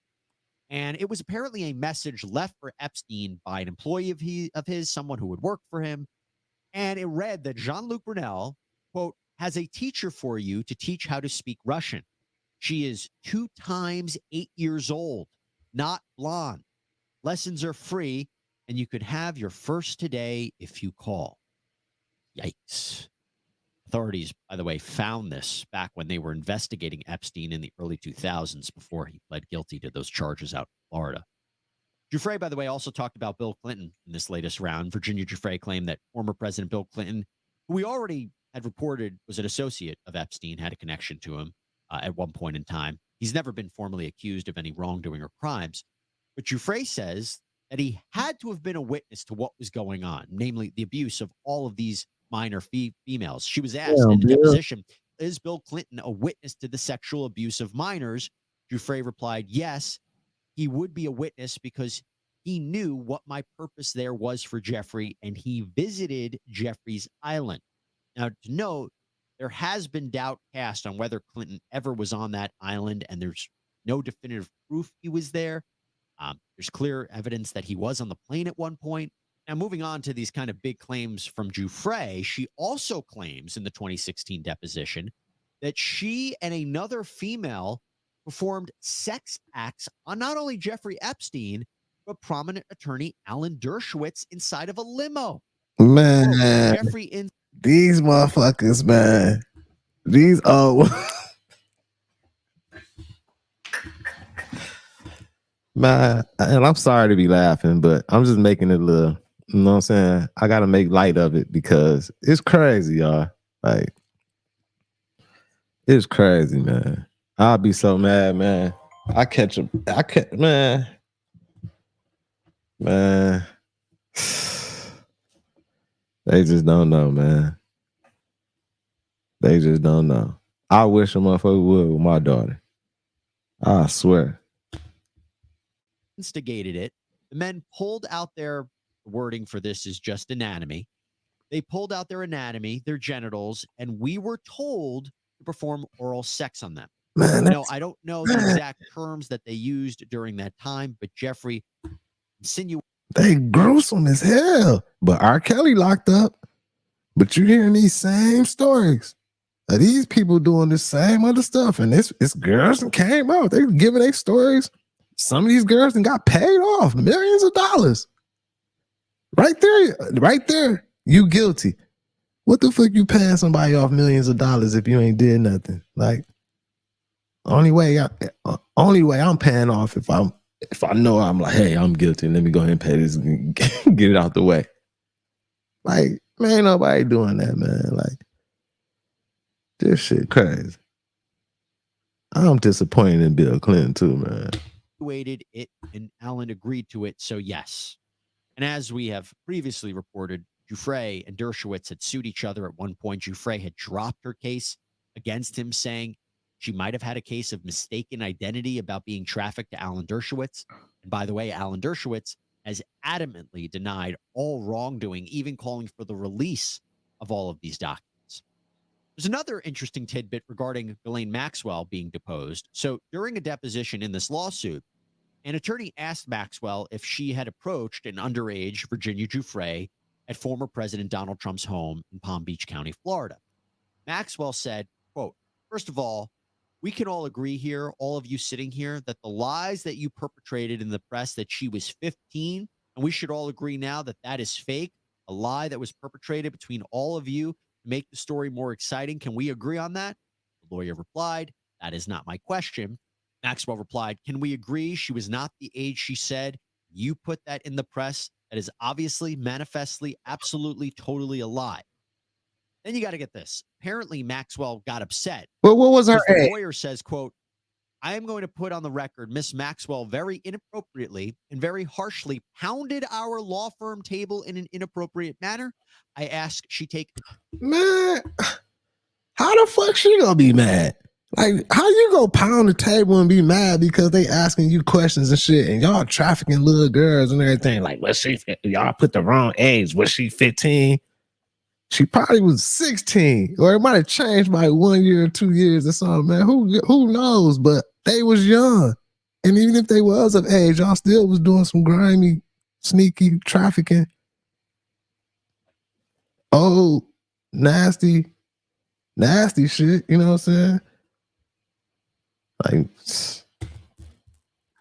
And it was apparently a message left for Epstein by an employee of his, someone who would work for him. And it read that Jean-Luc Brunel, quote, has a teacher for you to teach how to speak Russian. She is 2 times 8 years old, not blonde. Lessons are free, and you could have your first today if you call. Yikes. Authorities, by the way, found this back when they were investigating Epstein in the early 2000s before he pled guilty to those charges out in Florida. Giuffre, by the way, also talked about Bill Clinton in this latest round. Virginia Giuffre claimed that former President Bill Clinton, who we already had reported was an associate of Epstein, had a connection to him at one point in time. He's never been formally accused of any wrongdoing or crimes. But Giuffre says that he had to have been a witness to what was going on, namely the abuse of all of these minor females. She was asked in a deposition, is Bill Clinton a witness to the sexual abuse of minors? Giuffre replied, yes, he would be a witness because he knew what my purpose there was for Jeffrey, and he visited Jeffrey's island. Now, to note, there has been doubt cast on whether Clinton ever was on that island, and there's no definitive proof he was there. There's clear evidence that he was on the plane at one point. Now, moving on to these kind of big claims from Giuffre, she also claims in the 2016 deposition that she and another female performed sex acts on not only Jeffrey Epstein, but prominent attorney Alan Dershowitz inside of a limo. Man, these motherfuckers, man. These man, and I'm sorry to be laughing, but I'm just making it a little, you know what I'm saying? I gotta make light of it because it's crazy, y'all. Like, it's crazy, man. I'll be so mad, man. Man. They just don't know, man. They just don't know. I wish a motherfucker would with my daughter. I swear. Instigated it. The men pulled out their wording for this is just anatomy. They pulled out their anatomy, their genitals, and we were told to perform oral sex on them. Man, No, I don't know the exact terms that they used during that time, but Jeffrey insinuated. They gruesome as hell. But R. Kelly locked up. But you're hearing these same stories of these people doing the same other stuff. And it's girls that came out. They giving their stories. Some of these girls and got paid off millions of dollars. Right there, you guilty. What the fuck you paying somebody off millions of dollars if you ain't did nothing? Like, only way I'm paying off if I know I'm like, hey, I'm guilty. Let me go ahead and pay this and get it out the way. Like, man, ain't nobody doing that, man. Like, this shit crazy. I'm disappointed in Bill Clinton too, man. It and Allen agreed to it, so yes. And as we have previously reported, Giuffre and Dershowitz had sued each other at one point. Giuffre had dropped her case against him, saying she might have had a case of mistaken identity about being trafficked to Alan Dershowitz. And by the way, Alan Dershowitz has adamantly denied all wrongdoing, even calling for the release of all of these documents. There's another interesting tidbit regarding Ghislaine Maxwell being deposed. So during a deposition in this lawsuit, an attorney asked Maxwell if she had approached an underage Virginia Giuffre at former President Donald Trump's home in Palm Beach County, Florida. Maxwell said, quote, first of all, we can all agree here, all of you sitting here, that the lies that you perpetrated in the press that she was 15, and we should all agree now that that is fake, a lie that was perpetrated between all of you to make the story more exciting. Can we agree on that? The lawyer replied, that is not my question. Maxwell replied, can we agree she was not the age she said? You put that in the press. That is obviously, manifestly, absolutely, totally a lie. Then you got to get this. Apparently, Maxwell got upset. Well, what was her The age? lawyer says, quote, I am going to put on the record Miss Maxwell very inappropriately and very harshly pounded our law firm table in an inappropriate manner. I ask she take... Man, how the fuck she gonna be mad? Like, how you go pound the table and be mad because they asking you questions and shit, and y'all trafficking little girls and everything? Like, was she? Y'all put the wrong age. Was she 15? She probably was 16, or it might have changed by 1 year or 2 years or something. Man, who knows? But they was young, and even if they was of age, y'all still was doing some grimy, sneaky trafficking. Oh, nasty shit. You know what I'm saying? Like,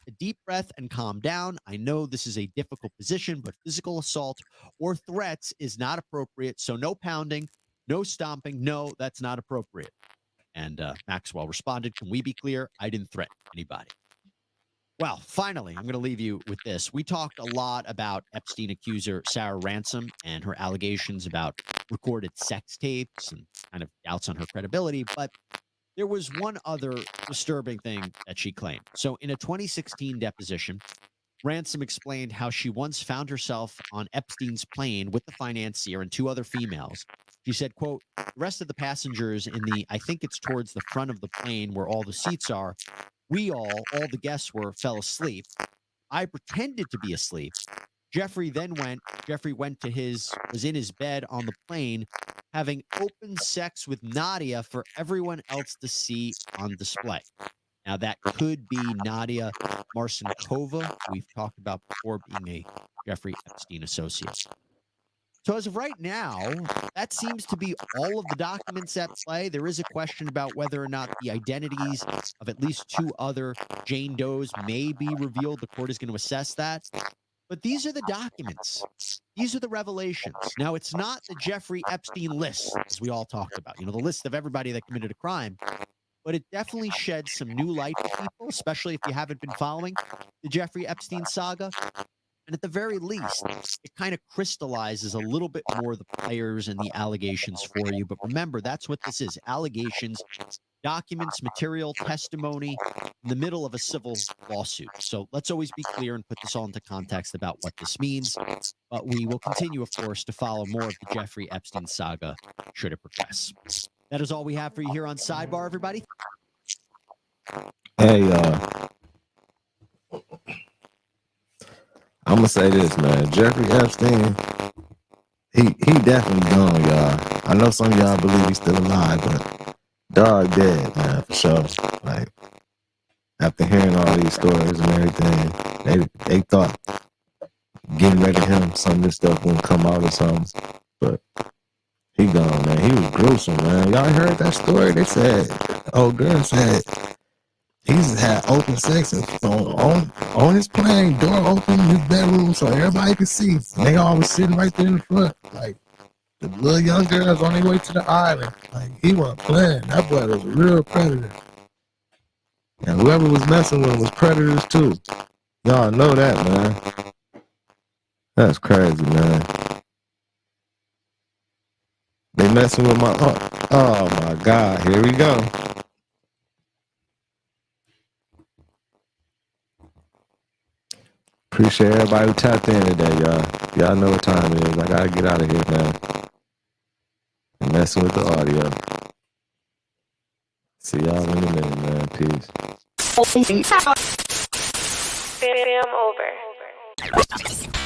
a deep breath and calm down. I know this is a difficult position, but physical assault or threats is not appropriate. So no pounding, no stomping. No, that's not appropriate. And Maxwell responded, can we be clear? I didn't threaten anybody. Well, finally, I'm going to leave you with this. We talked a lot about Epstein accuser Sarah Ransom and her allegations about recorded sex tapes and kind of doubts on her credibility, but there was one other disturbing thing that she claimed. So in a 2016 deposition, Ransom explained how she once found herself on Epstein's plane with the financier and two other females. She said, quote, the rest of the passengers in the, I think it's towards the front of the plane where all the seats are, we all the guests fell asleep. I pretended to be asleep. Jeffrey was in his bed on the plane having open sex with Nadia for everyone else to see on display. Now, that could be Nadia Marcinkova, we've talked about before, being a Jeffrey Epstein associate. So as of right now, that seems to be all of the documents at play. There is a question about whether or not the identities of at least two other Jane Does may be revealed. The court is going to assess that. But these are the documents. These are the revelations. Now, it's not the Jeffrey Epstein list, as we all talked about, the list of everybody that committed a crime, but it definitely sheds some new light to people, especially if you haven't been following the Jeffrey Epstein saga. And at the very least, it kind of crystallizes a little bit more the players and the allegations for you. But remember, that's what this is, allegations. documents, material, testimony in the middle of a civil lawsuit. So let's always be clear and put this all into context about what this means. But we will continue, of course, to follow more of the Jeffrey Epstein saga should it progress. That is all we have for you here on Sidebar, everybody. Hey, I'm gonna say this, man. Jeffrey Epstein, he definitely gone, y'all. I know some of y'all believe he's still alive, but dog dead, man, for sure. Like, after hearing all these stories and everything, they thought getting rid of him, some of this stuff wouldn't come out or something. But he gone, man. He was gruesome, man. Y'all heard that story? They said, old girl said he's had open sex on his plane, door open in his bedroom so everybody could see. And they all was sitting right there in the front. Like, the little young girls on their way to the island. Like, he wasn't playing. That boy was a real predator. And whoever was messing with him was predators too. Y'all know that, man. That's crazy, man. They messing with my oh my God, here we go. Appreciate everybody who tapped in today, y'all. Y'all know what time it is. I gotta get out of here, man. And messing with the audio. See y'all in a minute, man. Peace. Fam over.